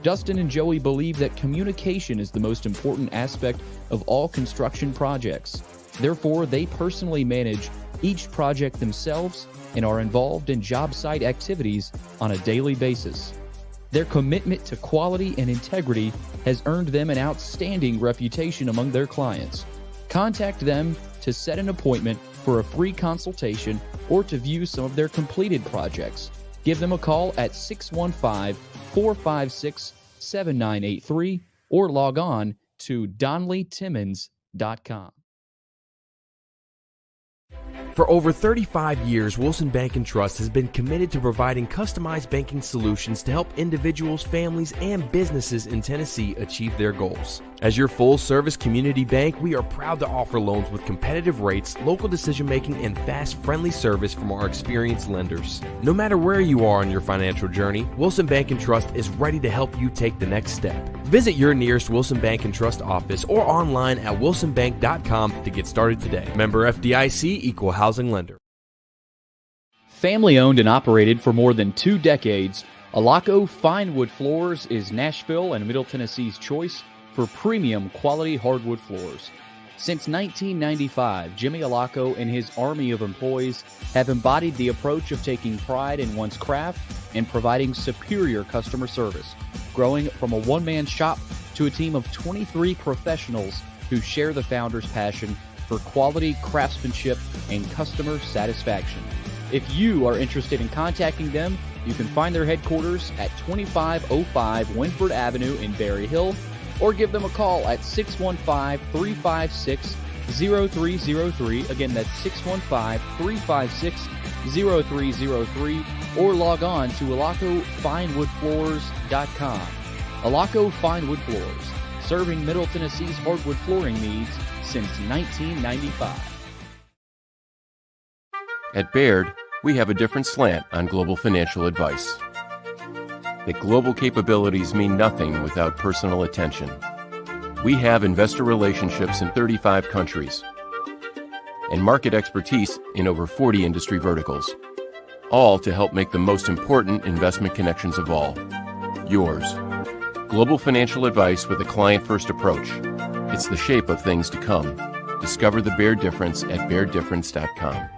Dustin and Joey believe that communication is the most important aspect of all construction projects. Therefore, they personally manage each project themselves and are involved in job site activities on a daily basis. Their commitment to quality and integrity has earned them an outstanding reputation among their clients. Contact them to set an appointment for a free consultation or to view some of their completed projects. Give them a call at 615-456-7983 or log on to DonnellyTimmons.com. For over 35 years, Wilson Bank & Trust has been committed to providing customized banking solutions to help individuals, families, and businesses in Tennessee achieve their goals. As your full-service community bank, we are proud to offer loans with competitive rates, local decision-making, and fast, friendly service from our experienced lenders. No matter where you are on your financial journey, Wilson Bank & Trust is ready to help you take the next step. Visit your nearest Wilson Bank & Trust office or online at wilsonbank.com to get started today. Member FDIC, Equal Housing Lender. Family owned and operated for more than 2 decades, Alaco Fine Wood Floors is Nashville and Middle Tennessee's choice for premium quality hardwood floors. Since 1995, Jimmy Alaco and his army of employees have embodied the approach of taking pride in one's craft and providing superior customer service, growing from a one-man shop to a team of 23 professionals who share the founder's passion for quality craftsmanship and customer satisfaction. If you are interested in contacting them, you can find their headquarters at 2505 Winford Avenue in Berry Hill, or give them a call at 615-356-0303. Again, that's 615-356-0303, or log on to alacofinewoodfloors.com. Alaco Fine Wood Floors, serving Middle Tennessee's hardwood flooring needs since 1995. At Baird, we have a different slant on global financial advice. That global capabilities mean nothing without personal attention. We have investor relationships in 35 countries and market expertise in over 40 industry verticals, all to help make the most important investment connections of all, yours. Global financial advice with a client-first approach. It's the shape of things to come. Discover the Baird difference at BairdDifference.com.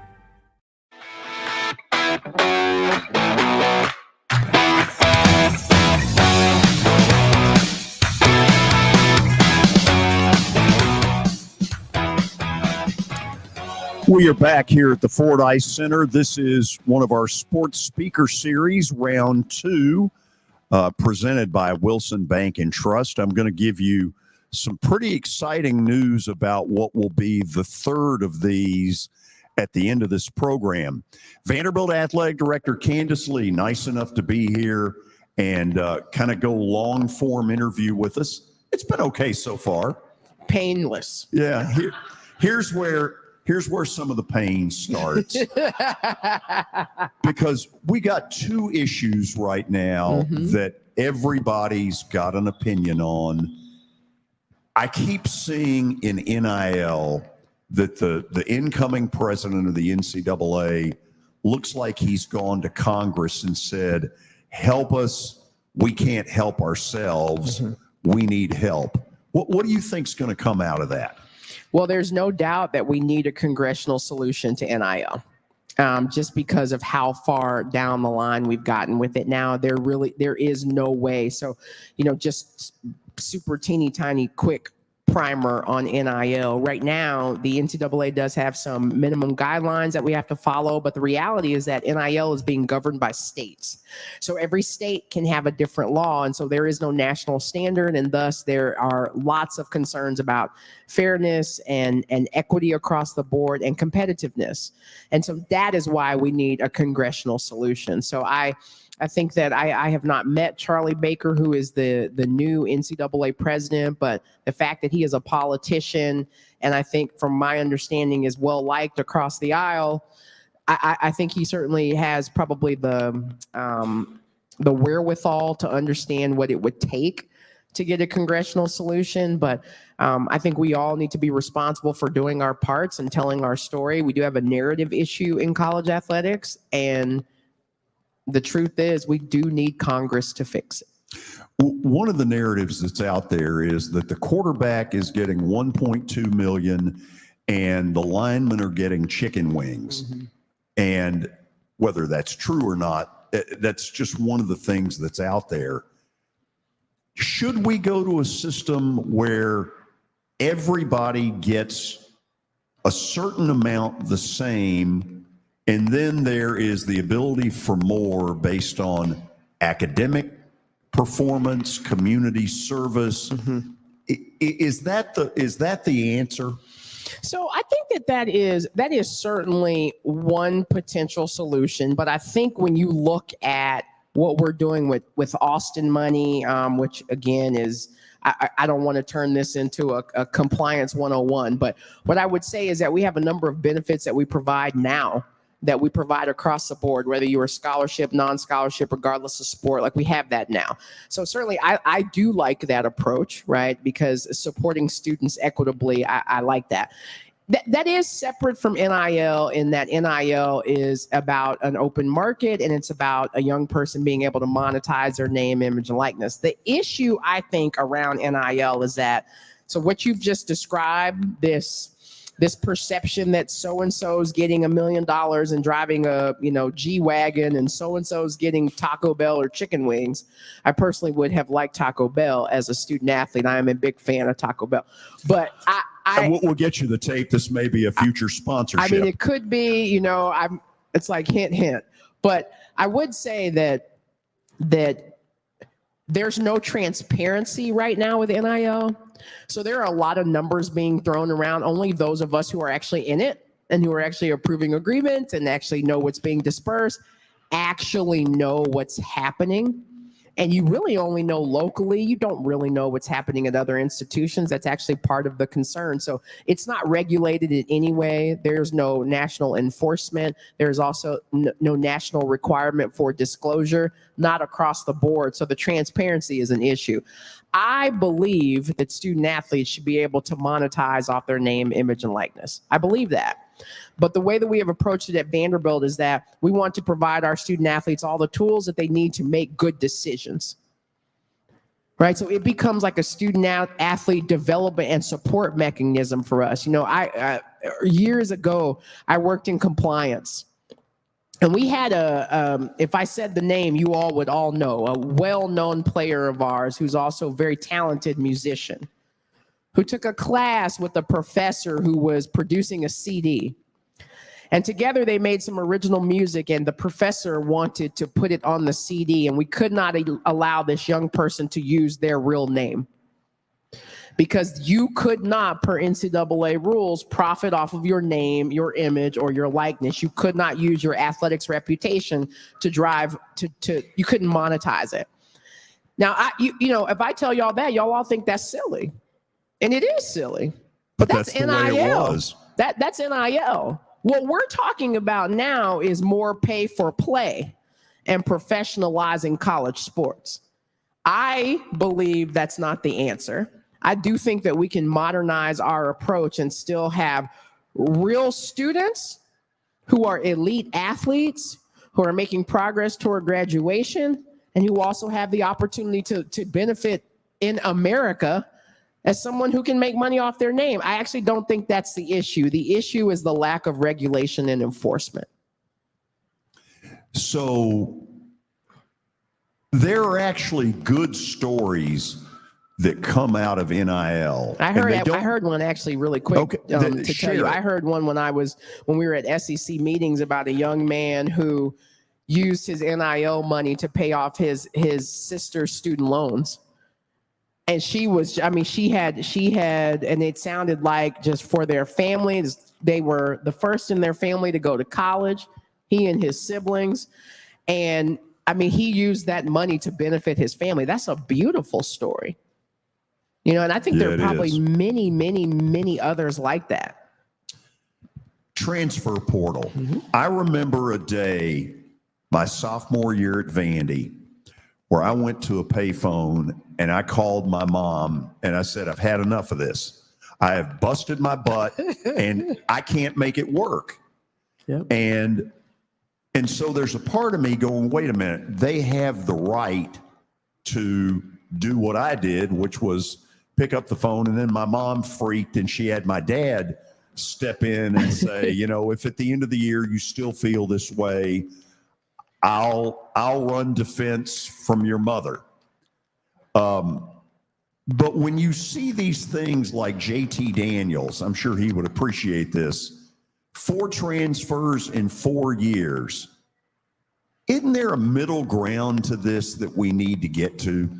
We are back here at the Ford Ice Center. This is one of our sports speaker series, round 2, presented by Wilson Bank & Trust. I'm going to give you some pretty exciting news about what will be the third of these at the end of this program. Vanderbilt Athletic Director Candice Lee, nice enough to be here and kind of go long-form interview with us. It's been okay so far. Painless. Yeah. Here's where some of the pain starts. Because we got 2 issues right now that everybody's got an opinion on. I keep seeing in NIL that the incoming president of the NCAA looks like he's gone to Congress and said, help us. We can't help ourselves. We need help. What do you think's going to come out of that? Well, there's no doubt that we need a congressional solution to NIL, just because of how far down the line we've gotten with it now. There is no way. So, just super teeny tiny quick primer on NIL. Right now, the NCAA does have some minimum guidelines that we have to follow, but the reality is that NIL is being governed by states. So every state can have a different law, and so there is no national standard, and thus there are lots of concerns about fairness and equity across the board and competitiveness. And so that is why we need a congressional solution. So I think that I have not met Charlie Baker, who is the new NCAA president, but the fact that he is a politician, and I think from my understanding is well liked across the aisle, I think he certainly has probably the wherewithal to understand what it would take to get a congressional solution, but I think we all need to be responsible for doing our parts and telling our story. We do have a narrative issue in college athletics, and the truth is we do need Congress to fix it. One of the narratives that's out there is that the quarterback is getting $1.2 million and the linemen are getting chicken wings. And whether that's true or not, that's just one of the things that's out there. Should we go to a system where everybody gets a certain amount the same, and then there is the ability for more based on academic performance, community service? Is that the answer? So I think that is certainly one potential solution, but I think when you look at what we're doing with Austin money, which again is, I don't want to turn this into a compliance 101, but what I would say is that we have a number of benefits that we provide now that we provide across the board, whether you are scholarship, non-scholarship, regardless of sport, like we have that now. So certainly I do like that approach, right? Because supporting students equitably, I like that. That is separate from NIL in that NIL is about an open market and it's about a young person being able to monetize their name, image, and likeness. The issue I think around NIL is that, so what you've just described, this perception that so-and-so's getting $1 million and driving a, G-Wagon and so-and-so's getting Taco Bell or chicken wings. I personally would have liked Taco Bell as a student athlete. I am a big fan of Taco Bell, but we'll get you the tape. This may be a future sponsorship. I mean, it could be, it's like hint, hint, but I would say that there's no transparency right now with NIL. So there are a lot of numbers being thrown around. Only those of us who are actually in it and who are actually approving agreements and actually know what's being dispersed actually know what's happening. And you really only know locally. You don't really know what's happening at other institutions. That's actually part of the concern. So it's not regulated in any way. There's no national enforcement. There's also no national requirement for disclosure, not across the board. So the transparency is an issue. I believe that student athletes should be able to monetize off their name, image, and likeness. I believe that. But the way that we have approached it at Vanderbilt is that we want to provide our student athletes all the tools that they need to make good decisions. Right? So it becomes like a student athlete development and support mechanism for us. I years ago, I worked in compliance. And we had if I said the name, you all would all know, a well-known player of ours who's also a very talented musician, who took a class with a professor who was producing a CD. And together they made some original music, and the professor wanted to put it on the CD, and we could not allow this young person to use their real name. Because you could not, per NCAA rules, profit off of your name, your image, or your likeness. You could not use your athletics reputation to drive you couldn't monetize it. Now, if I tell y'all that, y'all all think that's silly. And it is silly. But that's NIL. The way it was. That's NIL. What we're talking about now is more pay for play and professionalizing college sports. I believe that's not the answer. I do think that we can modernize our approach and still have real students who are elite athletes, who are making progress toward graduation, and who also have the opportunity to benefit in America as someone who can make money off their name. I actually don't think that's the issue. The issue is the lack of regulation and enforcement. So there are actually good stories that come out of NIL. I heard one actually really quick to tell you. I heard one when we were at SEC meetings about a young man who used his NIL money to pay off his sister's student loans. And she had, and it sounded like just for their families, they were the first in their family to go to college, he and his siblings. And he used that money to benefit his family. That's a beautiful story. And I think there are probably many, many, many others like that. Transfer portal. I remember a day, my sophomore year at Vandy, where I went to a payphone and I called my mom and I said, I've had enough of this. I have busted my butt and I can't make it work. Yep. And so there's a part of me going, wait a minute, they have the right to do what I did, which was pick up the phone. And then my mom freaked and she had my dad step in and say, you know, if at the end of the year you still feel this way, I'll run defense from your mother. But when you see these things like JT Daniels, I'm sure he would appreciate this, 4 transfers in 4 years. Isn't there a middle ground to this that we need to get to?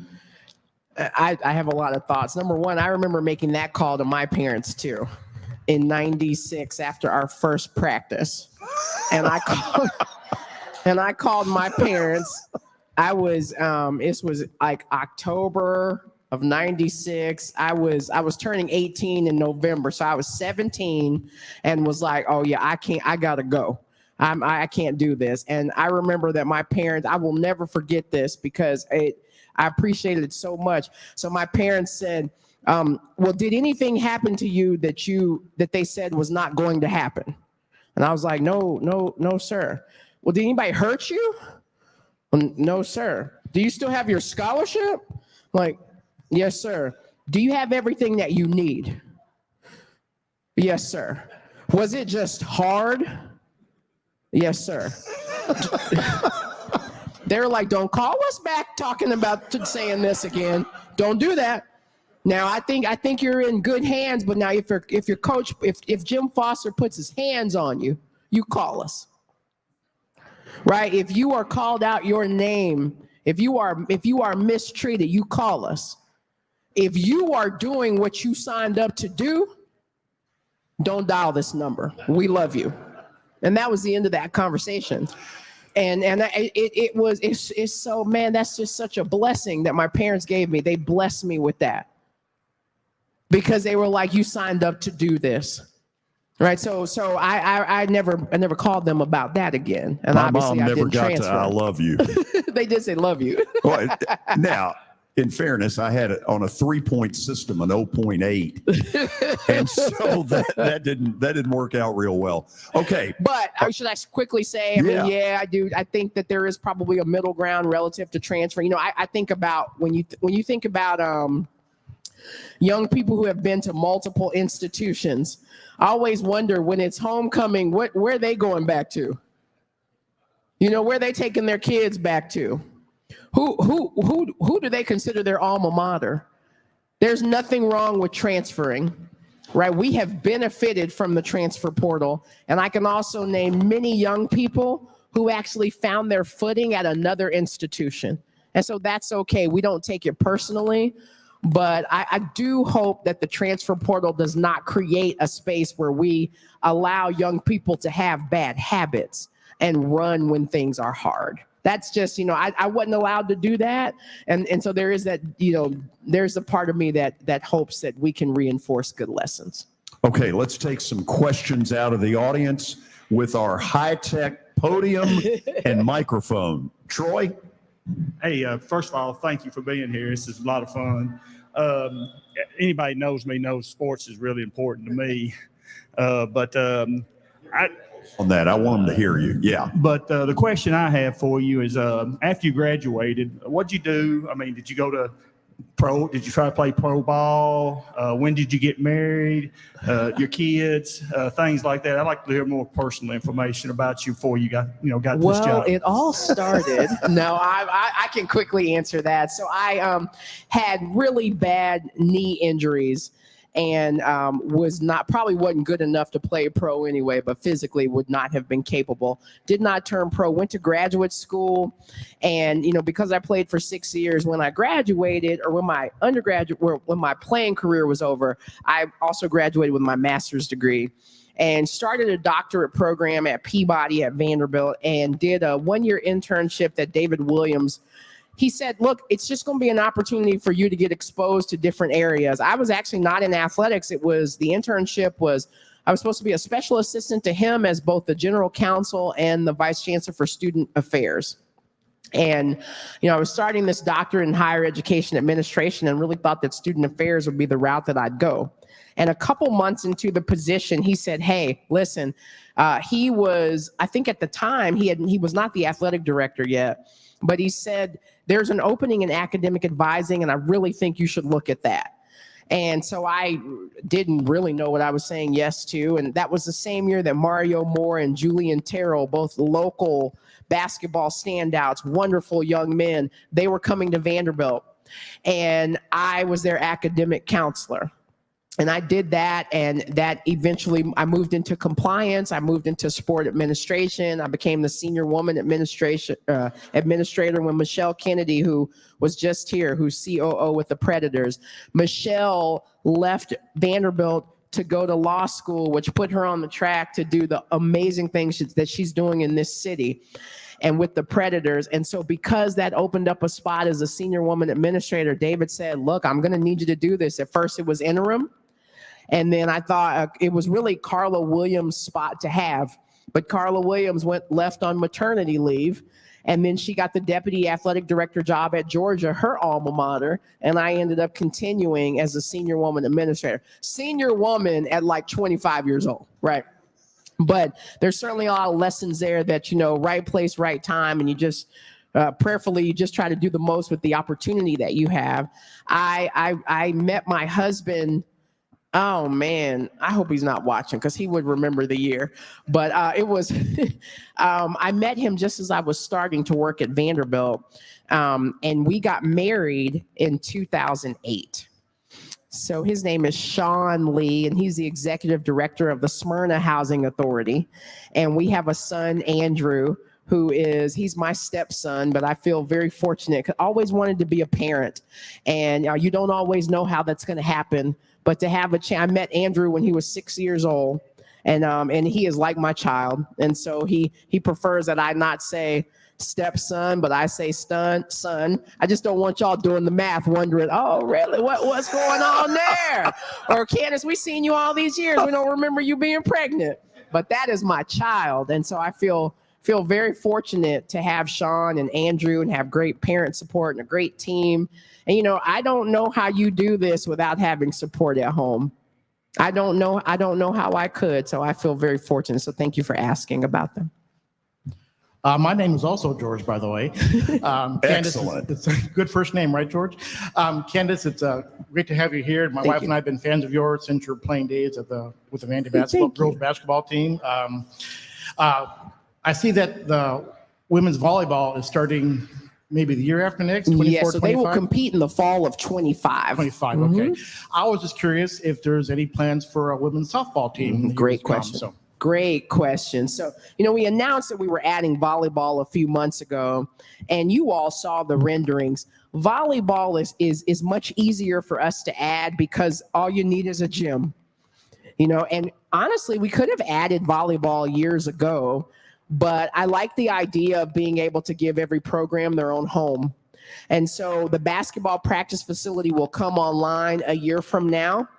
I have a lot of thoughts. Number one, I remember making that call to my parents too in 96 after our first practice. And I called my parents. I was this was like October of 96. I was turning 18 in November. So I was 17 and was like, oh yeah, I gotta go. I can't do this. And I remember that my parents, I will never forget this because I appreciated it so much. So my parents said, well, did anything happen to you that they said was not going to happen? And I was like, no, sir. Well, did anybody hurt you? No, sir. Do you still have your scholarship? Like, yes, sir. Do you have everything that you need? Yes, sir. Was it just hard? Yes, sir. They're like, don't call us back talking about saying this again. Don't do that. Now, I think you're in good hands, but now if your coach, if Jim Foster puts his hands on you, you call us. Right? If you are called out your name, if you are mistreated, you call us. If you are doing what you signed up to do, don't dial this number. We love you. And that was the end of that conversation. And it's so, man, that's just such a blessing that my parents gave me. They blessed me with that because they were like, you signed up to do this. Right. So I never called them about that again. And my obviously mom I never didn't got transfer. to I love you. They did say love you. Well, now, in fairness, I had it on a 3-point system, an 0.8. And so that didn't work out real well. Okay. But should I quickly say, I mean, yeah, I do. I think that there is probably a middle ground relative to transfer. You know, I think about when you think about young people who have been to multiple institutions, I always wonder when it's homecoming, where are they going back to? You know, where are they taking their kids back to? Who do they consider their alma mater? There's nothing wrong with transferring, right? We have benefited from the transfer portal. And I can also name many young people who actually found their footing at another institution. And so that's okay. We don't take it personally. But I do hope that the transfer portal does not create a space where we allow young people to have bad habits and run when things are hard. That's just, you know, I wasn't allowed to do that. And so there is that, you know, there's a part of me that hopes that we can reinforce good lessons. Okay, let's take some questions out of the audience with our high-tech podium and microphone. Troy? Hey, first of all, thank you for being here. This is a lot of fun. Anybody knows me knows sports is really important to me. On that, I want them to hear you. Yeah. But the question I have for you is, after you graduated, what'd you do? I mean, did you go to pro? Did you try to play pro ball? When did you get married? Your kids, things like that. I'd like to hear more personal information about you before you got this job. Well, it all started. No, I can quickly answer that. So I had really bad knee injuries and probably wasn't good enough to play pro anyway, but physically would not have been capable. Did not turn pro, went to graduate school. And, you know, because I played for 6 years, when I graduated or when my playing career was over, I also graduated with my master's degree and started a doctorate program at Peabody at Vanderbilt and did a 1-year internship that David Williams. He said, look, it's just going to be an opportunity for you to get exposed to different areas. I was actually not in athletics. I was supposed to be a special assistant to him as both the general counsel and the vice chancellor for student affairs. And, I was starting this doctorate in higher education administration and really thought that student affairs would be the route that I'd go. And a couple months into the position, he said, hey, listen, he was, I think at the time, he was not the athletic director yet, but he said, there's an opening in academic advising, and I really think you should look at that. And so I didn't really know what I was saying yes to. And that was the same year that Mario Moore and Julian Terrell, both local basketball standouts, wonderful young men, they were coming to Vanderbilt. And I was their academic counselor. And I did that, and that eventually I moved into compliance. I moved into sport administration. I became the senior woman administrator when Michelle Kennedy, who was just here, who's COO with the Predators, Michelle left Vanderbilt to go to law school, which put her on the track to do the amazing things that she's doing in this city and with the Predators. And so because that opened up a spot as a senior woman administrator, David said, look, I'm going to need you to do this. At first it was interim. And then I thought it was really Carla Williams' spot to have. But Carla Williams left on maternity leave. And then she got the deputy athletic director job at Georgia, her alma mater. And I ended up continuing as a senior woman administrator. Senior woman at like 25 years old, right? But there's certainly a lot of lessons there that, right place, right time. And you just prayerfully, you just try to do the most with the opportunity that you have. I met my husband. Oh, man, I hope he's not watching because he would remember the year. But it was, I met him just as I was starting to work at Vanderbilt, and we got married in 2008. So his name is Sean Lee, and he's the executive director of the Smyrna Housing Authority. And we have a son, Andrew, he's my stepson, but I feel very fortunate. I always wanted to be a parent, and you don't always know how that's going to happen. But to have a chance, I met Andrew when he was 6 years old, and he is like my child. And so he prefers that I not say stepson, but I say son. I just don't want y'all doing the math, wondering, oh, really, what's going on there? Or Candice, we seen you all these years. We don't remember you being pregnant. But that is my child, and so I feel very fortunate to have Sean and Andrew and have great parent support and a great team. And, I don't know how you do this without having support at home. I don't know how I could. So I feel very fortunate. So thank you for asking about them. My name is also George, by the way. Excellent. Candice, it's a good first name, right, George? Candice, it's great to have you here. My wife and I have been fans of yours since your playing days with the Vanderbilt girls basketball team. I see that the women's volleyball is starting maybe the year after next, 24, yes, so 25? they will compete in the fall of 25. 25, okay. I was just curious if there's any plans for a women's softball team. Great question. Great question. So, we announced that we were adding volleyball a few months ago, and you all saw the renderings. Volleyball is much easier for us to add because all you need is a gym. And honestly, we could have added volleyball years ago, but I like the idea of being able to give every program their own home. And so the basketball practice facility will come online a year from now,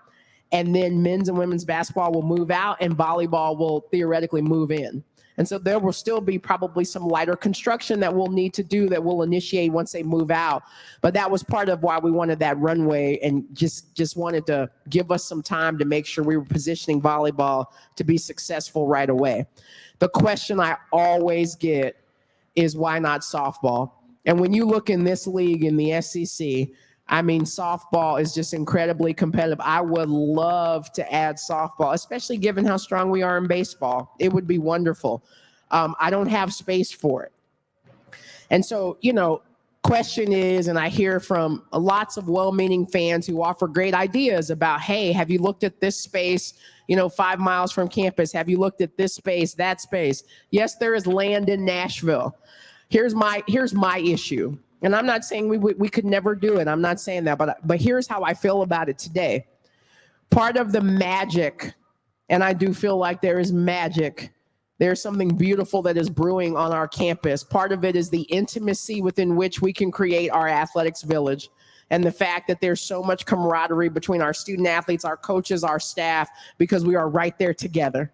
and then men's and women's basketball will move out and volleyball will theoretically move in. And so there will still be probably some lighter construction that we'll need to do that we'll initiate once they move out. But that was part of why we wanted that runway and just wanted to give us some time to make sure we were positioning volleyball to be successful right away. The question I always get is why not softball? And when you look in this league in the SEC, softball is just incredibly competitive. I would love to add softball, especially given how strong we are in baseball. It would be wonderful. I don't have space for it. And so, question is, and I hear from lots of well-meaning fans who offer great ideas about, hey, have you looked at this space, 5 miles from campus? Have you looked at this space, that space? Yes, there is land in Nashville. Here's my issue. And I'm not saying we could never do it. I'm not saying that, but here's how I feel about it today. Part of the magic, and I do feel like there is magic, there's something beautiful that is brewing on our campus. Part of it is the intimacy within which we can create our athletics village, and the fact that there's so much camaraderie between our student athletes, our coaches, our staff, because we are right there together.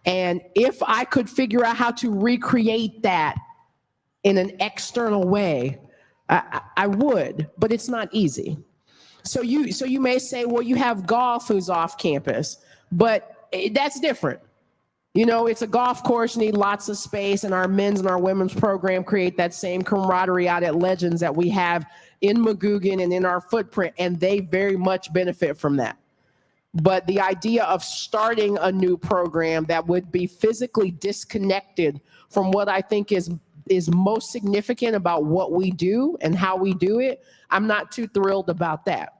And if I could figure out how to recreate that in an external way, I would, but it's not easy. So you may say, well, you have golf who's off campus, but that's different. You know, it's a golf course, need lots of space, and our men's and our women's program create that same camaraderie out at Legends that we have in Magoogan and in our footprint, and they very much benefit from that. But the idea of starting a new program that would be physically disconnected from what I think is most significant about what we do and how we do it, I'm not too thrilled about that.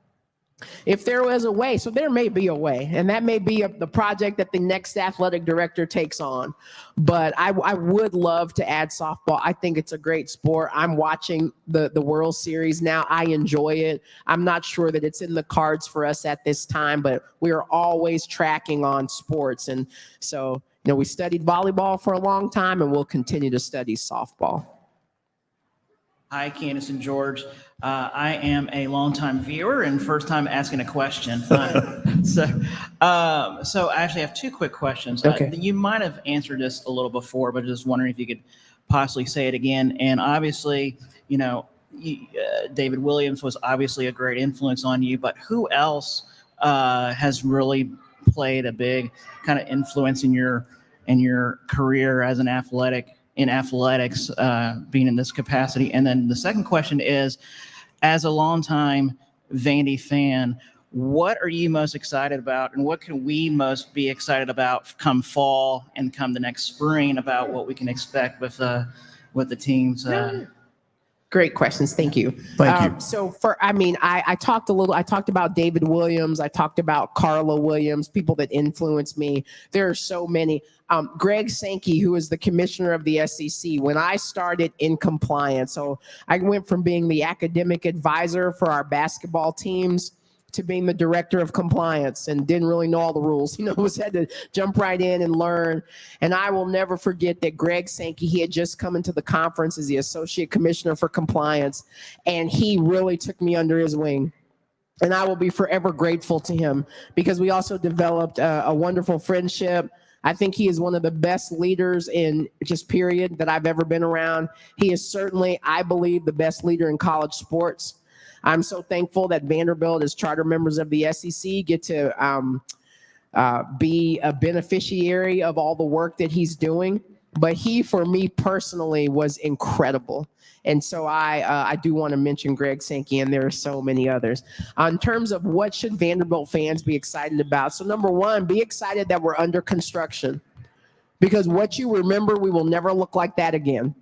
If there was a way, so there may be a way, and that may be the project that the next athletic director takes on. But I would love to add softball. I think it's a great sport. I'm watching the World Series now. I enjoy it. I'm not sure that it's in the cards for us at this time, but we are always tracking on sports. And so, you know, we studied volleyball for a long time, and we'll continue to study softball. Hi, Candice and George. I am a longtime viewer and first time asking a question. So I actually have two quick questions. Okay. You might have answered this a little before, but just wondering if you could possibly say it again. And obviously, you know, David Williams was obviously a great influence on you, but who else has really played a big kind of influence in your career as an athletics, being in this capacity? And then the second question is, as a longtime Vandy fan, what are you most excited about, and what can we most be excited about come fall and come the next spring about what we can expect with the teams? Great questions. Thank you. Thank you. So I talked about David Williams. I talked about Carla Williams, people that influenced me. There are so many. Greg Sankey, who is the commissioner of the SEC, when I started in compliance, so I went from being the academic advisor for our basketball teams to being the director of compliance, and didn't really know all the rules, had to jump right in and learn. And I will never forget that Greg Sankey, he had just come into the conference as the associate commissioner for compliance, and he really took me under his wing. And I will be forever grateful to him, because we also developed a wonderful friendship. I think he is one of the best leaders in just period that I've ever been around. He is certainly, I believe, the best leader in college sports. I'm so thankful that Vanderbilt, as charter members of the SEC, get to be a beneficiary of all the work that he's doing. But he, for me personally, was incredible. And so I do want to mention Greg Sankey, and there are so many others. In terms of what should Vanderbilt fans be excited about? So number one, be excited that we're under construction, because what you remember, we will never look like that again.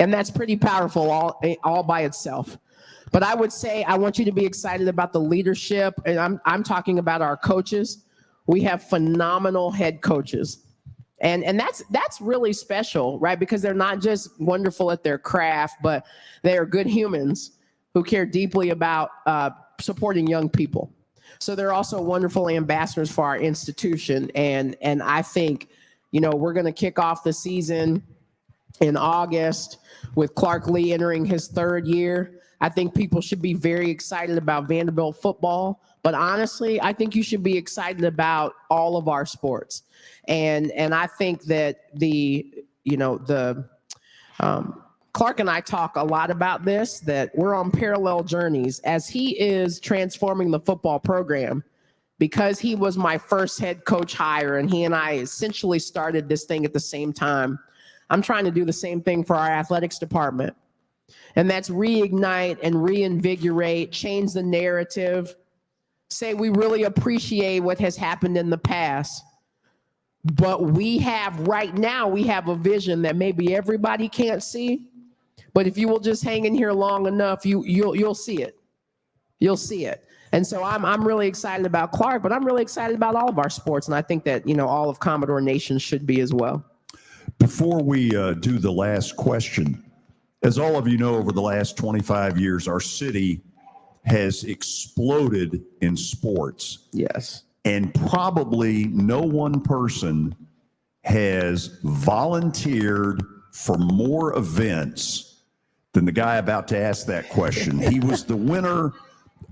And that's pretty powerful all by itself. But I would say I want you to be excited about the leadership, and I'm talking about our coaches. We have phenomenal head coaches. And that's really special, right? Because they're not just wonderful at their craft, but they are good humans who care deeply about supporting young people. So they're also wonderful ambassadors for our institution. And I think, we're going to kick off the season in August with Clark Lee entering his third year. I think people should be very excited about Vanderbilt football. But honestly, I think you should be excited about all of our sports. And I think that Clark and I talk a lot about this, that we're on parallel journeys as he is transforming the football program, because he was my first head coach hire, and he and I essentially started this thing at the same time. I'm trying to do the same thing for our athletics department. And that's reignite and reinvigorate, change the narrative, say we really appreciate what has happened in the past. But we have a vision that maybe everybody can't see. But if you will just hang in here long enough, you'll see it. You'll see it. And so I'm really excited about Clark, but I'm really excited about all of our sports. And I think that, all of Commodore Nation should be as well. Before we do the last question, as all of you know, over the last 25 years, our city has exploded in sports. Yes. And probably no one person has volunteered for more events than the guy about to ask that question. He was the winner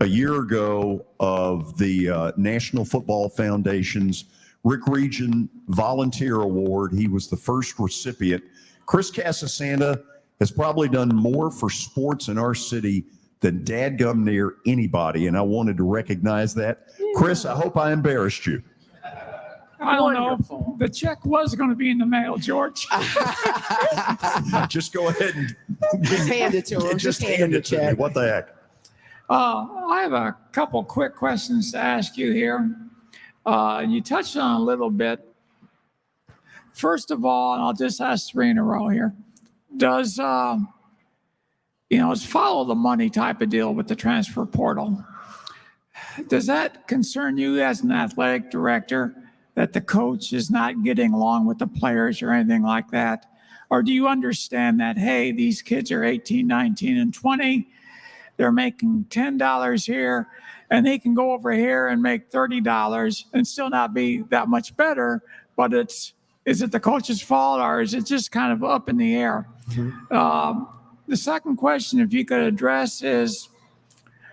a year ago of the National Football Foundation's Rick Region Volunteer Award. He was the first recipient. Chris Casasanta has probably done more for sports in our city than dadgum near anybody, and I wanted to recognize that. Chris, I hope I embarrassed you. I don't know if the check was going to be in the mail, George. Just go ahead and Just hand it to him. Just hand hand him it the to me. check. What the heck? I have a couple quick questions to ask you here. You touched on a little bit. First of all, and I'll just ask three in a row here. Does, it's follow the money type of deal with the transfer portal. Does that concern you as an athletic director, that the coach is not getting along with the players or anything like that? Or do you understand that, hey, these kids are 18, 19, and 20. They're making $10 here, and they can go over here and make $30 and still not be that much better. But is it the coach's fault, or is it just kind of up in the air? The second question, if you could address, is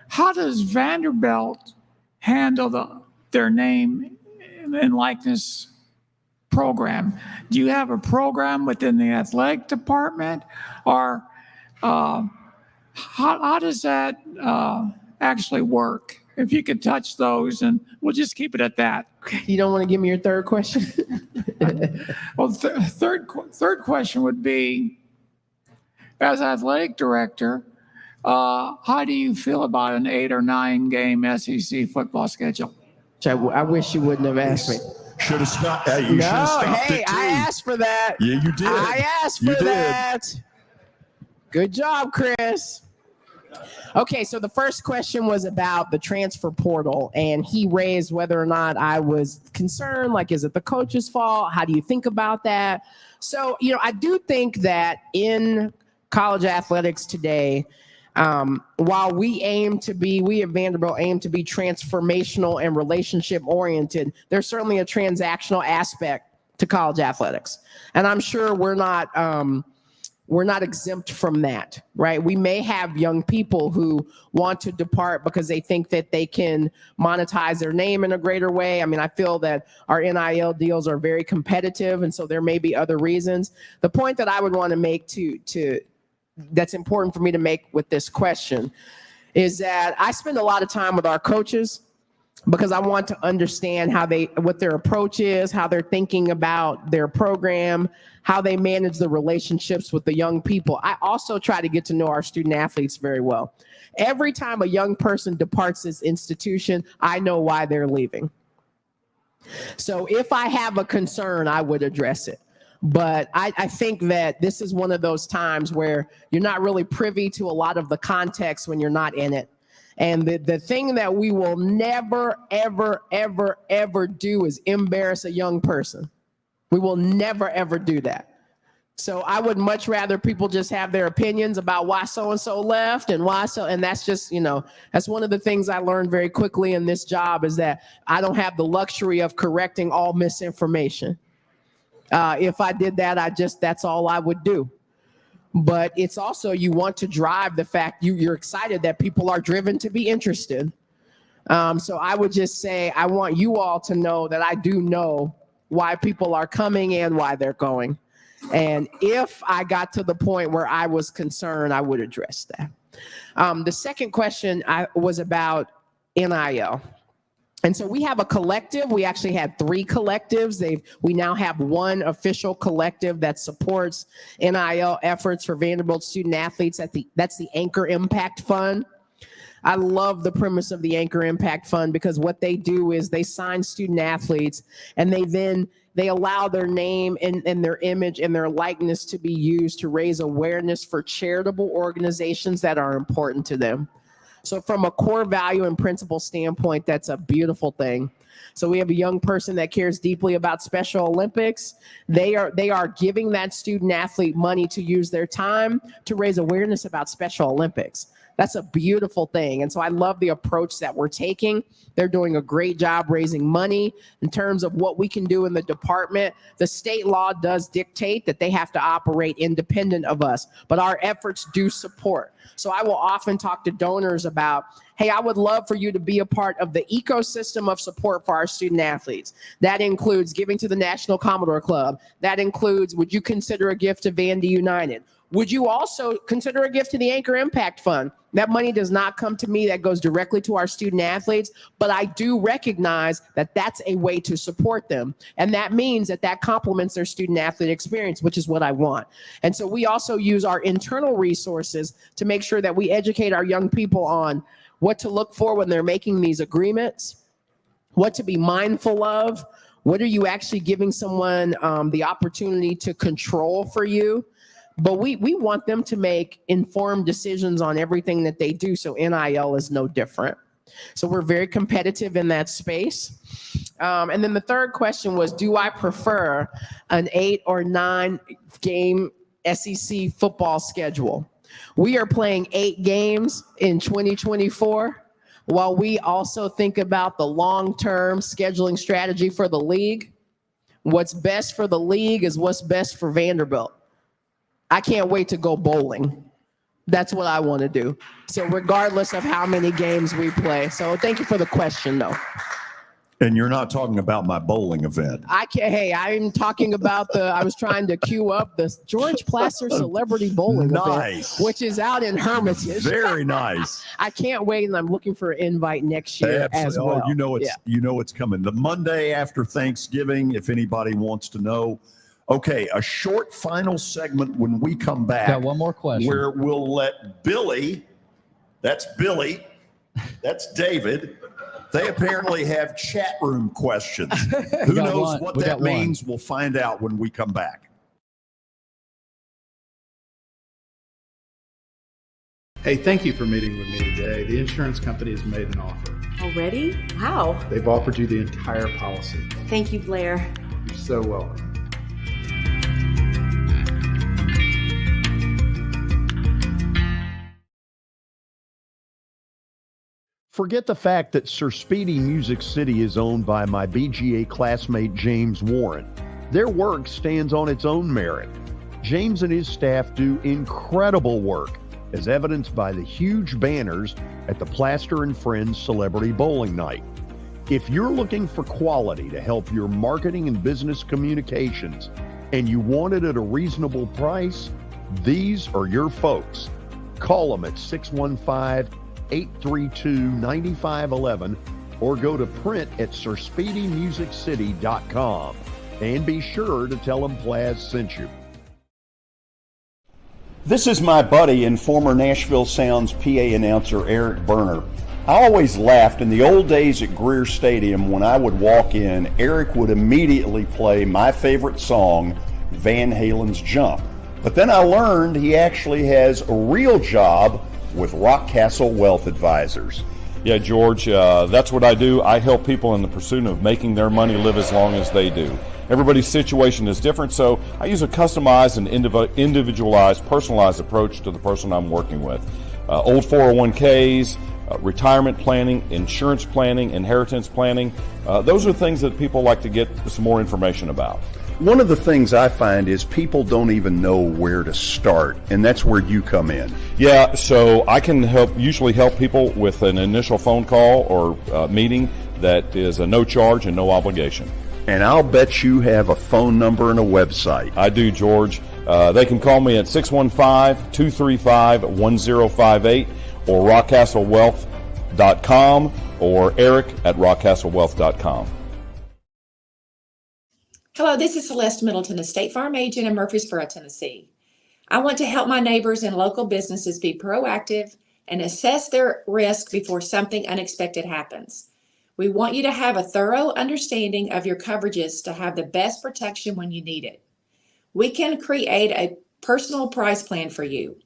how does Vanderbilt handle their name and likeness program? Do you have a program within the athletic department, or how does that actually work? If you could touch those, and we'll just keep it at that. You don't want to give me your third question? Well, third question would be, as athletic director, how do you feel about an 8 or 9 game SEC football schedule? I wish you wouldn't have asked me. Should have stopped. Hey, you should have stopped hey, it too. I asked for that. Yeah, you did. I asked for that. Good job, Chris. Okay, so the first question was about the transfer portal, and he raised whether or not I was concerned, like, is it the coach's fault? How do you think about that? So, I do think that in college athletics today, while we at Vanderbilt aim to be transformational and relationship oriented, there's certainly a transactional aspect to college athletics. And I'm sure we're not exempt from that, right? We may have young people who want to depart because they think that they can monetize their name in a greater way. I mean, I feel that our NIL deals are very competitive, and so there may be other reasons. The point that I would want to make that's important for me to make with this question is that I spend a lot of time with our coaches because I want to understand what their approach is, how they're thinking about their program, how they manage the relationships with the young people. I also try to get to know our student athletes very well. Every time a young person departs this institution, I know why they're leaving. So if I have a concern, I would address it. But I think that this is one of those times where you're not really privy to a lot of the context when you're not in it. And the thing that we will never, ever, ever, ever do is embarrass a young person. We will never, ever do that. So I would much rather people just have their opinions about why so-and-so left and and that's just, that's one of the things I learned very quickly in this job is that I don't have the luxury of correcting all misinformation. If I did that, that's all I would do. But it's also, you want to drive the fact you're excited that people are driven to be interested. So I would just say, I want you all to know that I do know why people are coming and why they're going. And if I got to the point where I was concerned, I would address that. The second question was about NIL. And so we have a collective. We actually had 3 collectives. We now have 1 official collective that supports NIL efforts for Vanderbilt student athletes. That's the Anchor Impact Fund. I love the premise of the Anchor Impact Fund because what they do is they sign student athletes and they allow their name and their image and their likeness to be used to raise awareness for charitable organizations that are important to them. So from a core value and principle standpoint, that's a beautiful thing. So we have a young person that cares deeply about Special Olympics. They are giving that student athlete money to use their time to raise awareness about Special Olympics. That's a beautiful thing. And so I love the approach that we're taking. They're doing a great job raising money in terms of what we can do in the department. The state law does dictate that they have to operate independent of us, but our efforts do support. So I will often talk to donors about, hey, I would love for you to be a part of the ecosystem of support for our student athletes. That includes giving to the National Commodore Club. That includes, would you consider a gift to Vandy United? Would you also consider a gift to the Anchor Impact Fund? That money does not come to me. That goes directly to our student athletes. But I do recognize that that's a way to support them. And that means that complements their student athlete experience, which is what I want. And so we also use our internal resources to make sure that we educate our young people on what to look for when they're making these agreements, what to be mindful of. What are you actually giving someone the opportunity to control for you? But we want them to make informed decisions on everything that they do. So NIL is no different. So we're very competitive in that space. And then the third question was, do I prefer an 8 or 9 game SEC football schedule? We are playing 8 games in 2024, while we also think about the long-term scheduling strategy for the league. What's best for the league is what's best for Vanderbilt. I can't wait to go bowling. That's what I want to do. So regardless of how many games we play. So thank you for the question, though. And you're not talking about my bowling event. I'm talking about I was trying to queue up the George Plaster Celebrity Bowling event, which is out in Hermitage. Very nice. I can't wait, and I'm looking for an invite next year as well. Oh, you know it's coming. The Monday after Thanksgiving, if anybody wants to know. Okay, a short final segment when we come back. Got one more question. Where we'll let Billy, that's David. They apparently have chat room questions. Who knows what that means? We'll find out when we come back. Hey, thank you for meeting with me today. The insurance company has made an offer. Already? How? They've offered you the entire policy. Thank you, Blair. You're so welcome. Forget the fact that Sir Speedy Music City is owned by my BGA classmate James Warren. Their work stands on its own merit. James and his staff do incredible work, as evidenced by the huge banners at the Plaster and Friends Celebrity Bowling Night. If you're looking for quality to help your marketing and business communications, and you want it at a reasonable price, these are your folks. Call them at 615-832-9511 or go to print at sirspeedymusiccity.com. And be sure to tell them Plaz sent you. This is my buddy and former Nashville Sounds PA announcer Eric Berner. I always laughed in the old days at Greer Stadium when I would walk in, Eric would immediately play my favorite song, Van Halen's Jump. But then I learned he actually has a real job with Rockcastle Wealth Advisors. Yeah, George, that's what I do. I help people in the pursuit of making their money live as long as they do. Everybody's situation is different, so I use a customized and individualized, personalized approach to the person I'm working with. Old 401ks, retirement planning, insurance planning, inheritance planning. Those are things that people like to get some more information about. One of the things I find is people don't even know where to start, and that's where you come in. Yeah, so I can usually help people with an initial phone call or meeting that is a no charge and no obligation. And I'll bet you have a phone number and a website. I do, George. They can call me at 615-235-1058 or rockcastlewealth.com or Eric at rockcastlewealth.com. Hello, this is Celeste Middleton, a State Farm agent in Murfreesboro, Tennessee. I want to help my neighbors and local businesses be proactive and assess their risk before something unexpected happens. We want you to have a thorough understanding of your coverages to have the best protection when you need it. We can create a personal price plan for you.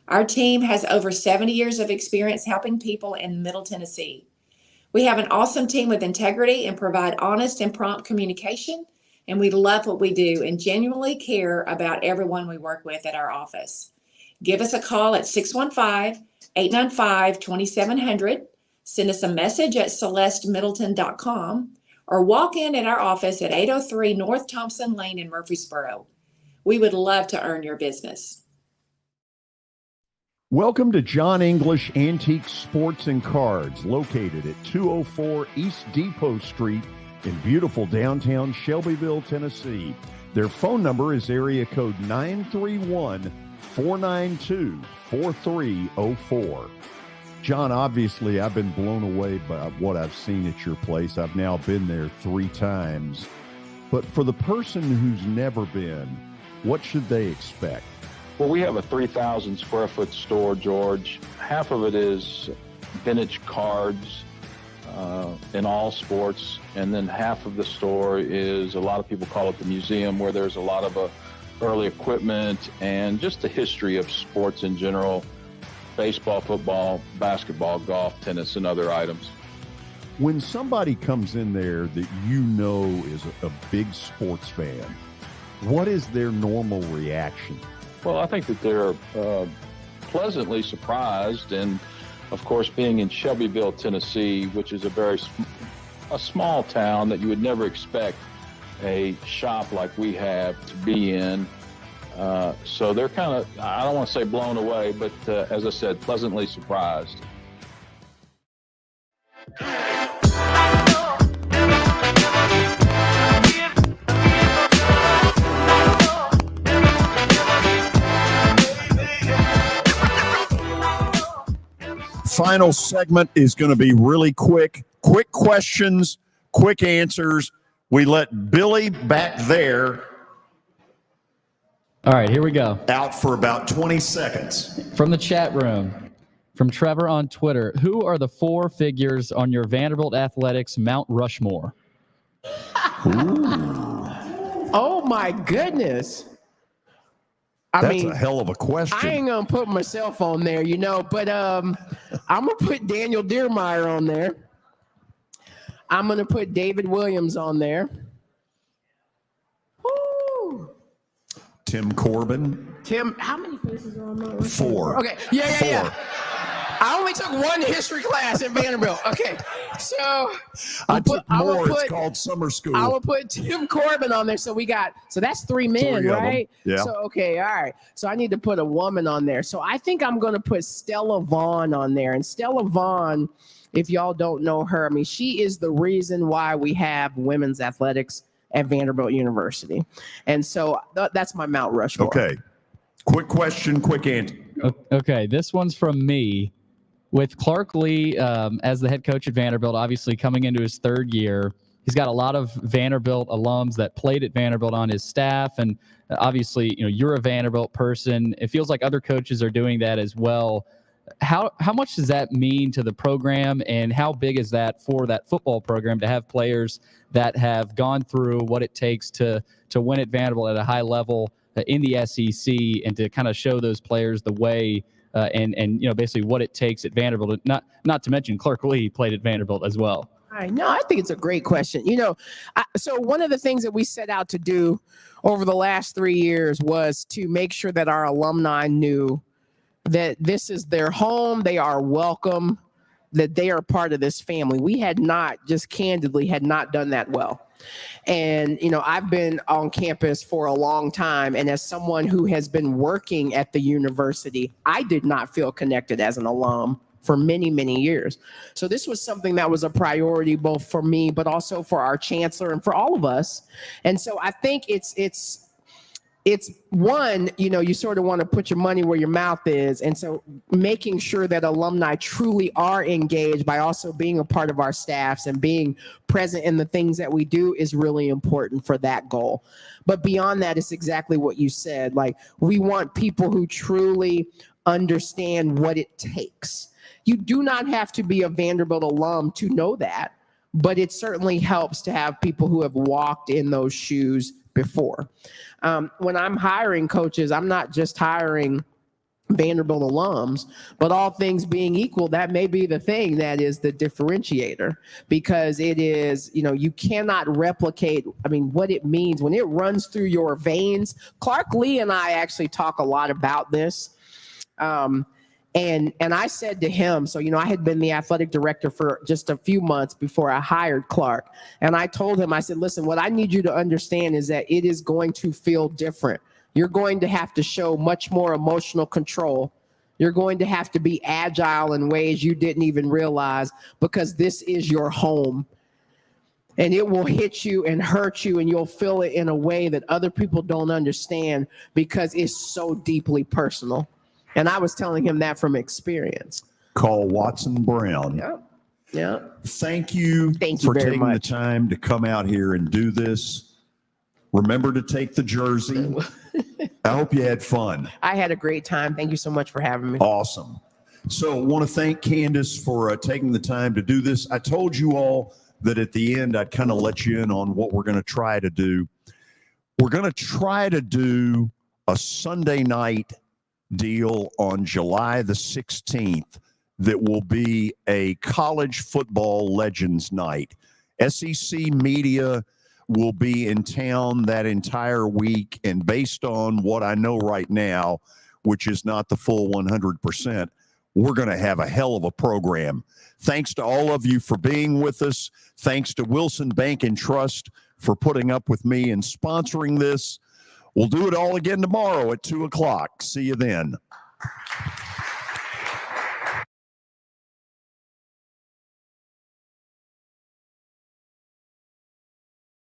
Our team has over 70 years of experience helping people in Middle Tennessee. We have an awesome team with integrity and provide honest and prompt communication. And we love what we do and genuinely care about everyone we work with at our office. Give us a call at 615-895-2700. Send us a message at celestemiddleton.com or walk in at our office at 803 North Thompson Lane in Murfreesboro. We would love to earn your business. Welcome to John English Antique Sports and Cards, located at 204 East Depot Street in beautiful downtown Shelbyville, Tennessee. Their phone number is area code 492-4304. John, obviously, I've been blown away by what I've seen at your place. I've now been there 3 times. But for the person who's never been, what should they expect? Well, we have a 3,000 square foot store, George. Half of it is vintage cards in all sports. And then half of the store is, a lot of people call it the museum, where there's a lot of early equipment and just the history of sports in general: baseball, football, basketball, golf, tennis, and other items. When somebody comes in there that you know is a big sports fan, what is their normal reaction? Well, I think that they're pleasantly surprised. And, of course, being in Shelbyville, Tennessee, which is a small town that you would never expect a shop like we have to be in. So they're kind of, I don't want to say blown away, but as I said, pleasantly surprised. Final segment is going to be really quick. Quick questions, quick answers. We let Billy back there. All right, here we go. Out for about 20 seconds. From the chat room, from Trevor on Twitter, who are the 4 figures on your Vanderbilt Athletics Mount Rushmore? Oh, my goodness. That's a hell of a question. I ain't going to put myself on there, but I'm going to put Daniel Deermeyer on there. I'm going to put David Williams on there. Woo. Tim Corbin. Tim, how many faces are on there? 4. Okay, yeah. I only took 1 history class at Vanderbilt. Okay, so I took more. It's called summer school. I will put Tim Corbin on there. So that's 3 men, 3 of right? them. Yeah. So, okay, all right. So I need to put a woman on there. So I think I'm going to put Stella Vaughn on there. And Stella Vaughn, if y'all don't know her, she is the reason why we have women's athletics at Vanderbilt University. And so that's my Mount Rushmore. Okay. Quick question, quick answer. Okay, this one's from me. With Clark Lee as the head coach at Vanderbilt, obviously coming into his 3rd year, he's got a lot of Vanderbilt alums that played at Vanderbilt on his staff. And obviously, you're a Vanderbilt person. It feels like other coaches are doing that as well. How much does that mean to the program, and how big is that for that football program to have players that have gone through what it takes to win at Vanderbilt at a high level in the SEC, and to kind of show those players the way and basically what it takes at Vanderbilt? Not to mention Clark Lee played at Vanderbilt as well. I think it's a great question. So one of the things that we set out to do over the last 3 years was to make sure that our alumni knew that this is their home, they are welcome, that they are part of this family. We had not done that well. And, I've been on campus for a long time. And as someone who has been working at the university, I did not feel connected as an alum for many, many years. So this was something that was a priority both for me, but also for our chancellor and for all of us. And so I think it's one, you sort of want to put your money where your mouth is. And so making sure that alumni truly are engaged by also being a part of our staffs and being present in the things that we do is really important for that goal. But beyond that, it's exactly what you said. Like, we want people who truly understand what it takes. You do not have to be a Vanderbilt alum to know that, but it certainly helps to have people who have walked in those shoes before. When I'm hiring coaches, I'm not just hiring Vanderbilt alums, but all things being equal, that may be the thing that is the differentiator, because it is, you cannot replicate, what it means when it runs through your veins. Clark Lee and I actually talk a lot about this. And I said to him, so, I had been the athletic director for just a few months before I hired Clark. And I told him, I said, listen, what I need you to understand is that it is going to feel different. You're going to have to show much more emotional control. You're going to have to be agile in ways you didn't even realize, because this is your home. And it will hit you and hurt you, and you'll feel it in a way that other people don't understand because it's so deeply personal. And I was telling him that from experience. Call Watson Brown. Yeah. Thank you for very taking the much. time to come out here and do this. Remember to take the jersey. I hope you had fun. I had a great time. Thank you so much for having me. Awesome. So I want to thank Candice for taking the time to do this. I told you all that at the end, I'd kind of let you in on what we're going to try to do. We're going to try to do a Sunday night deal on July the 16th that will be a college football legends night. SEC media will be in town that entire week, and based on what I know right now, which is not the full 100%, we're going to have a hell of a program. Thanks to all of you for being with us. Thanks to Wilson Bank and Trust for putting up with me and sponsoring this. We'll do it all again tomorrow at 2 o'clock. See you then.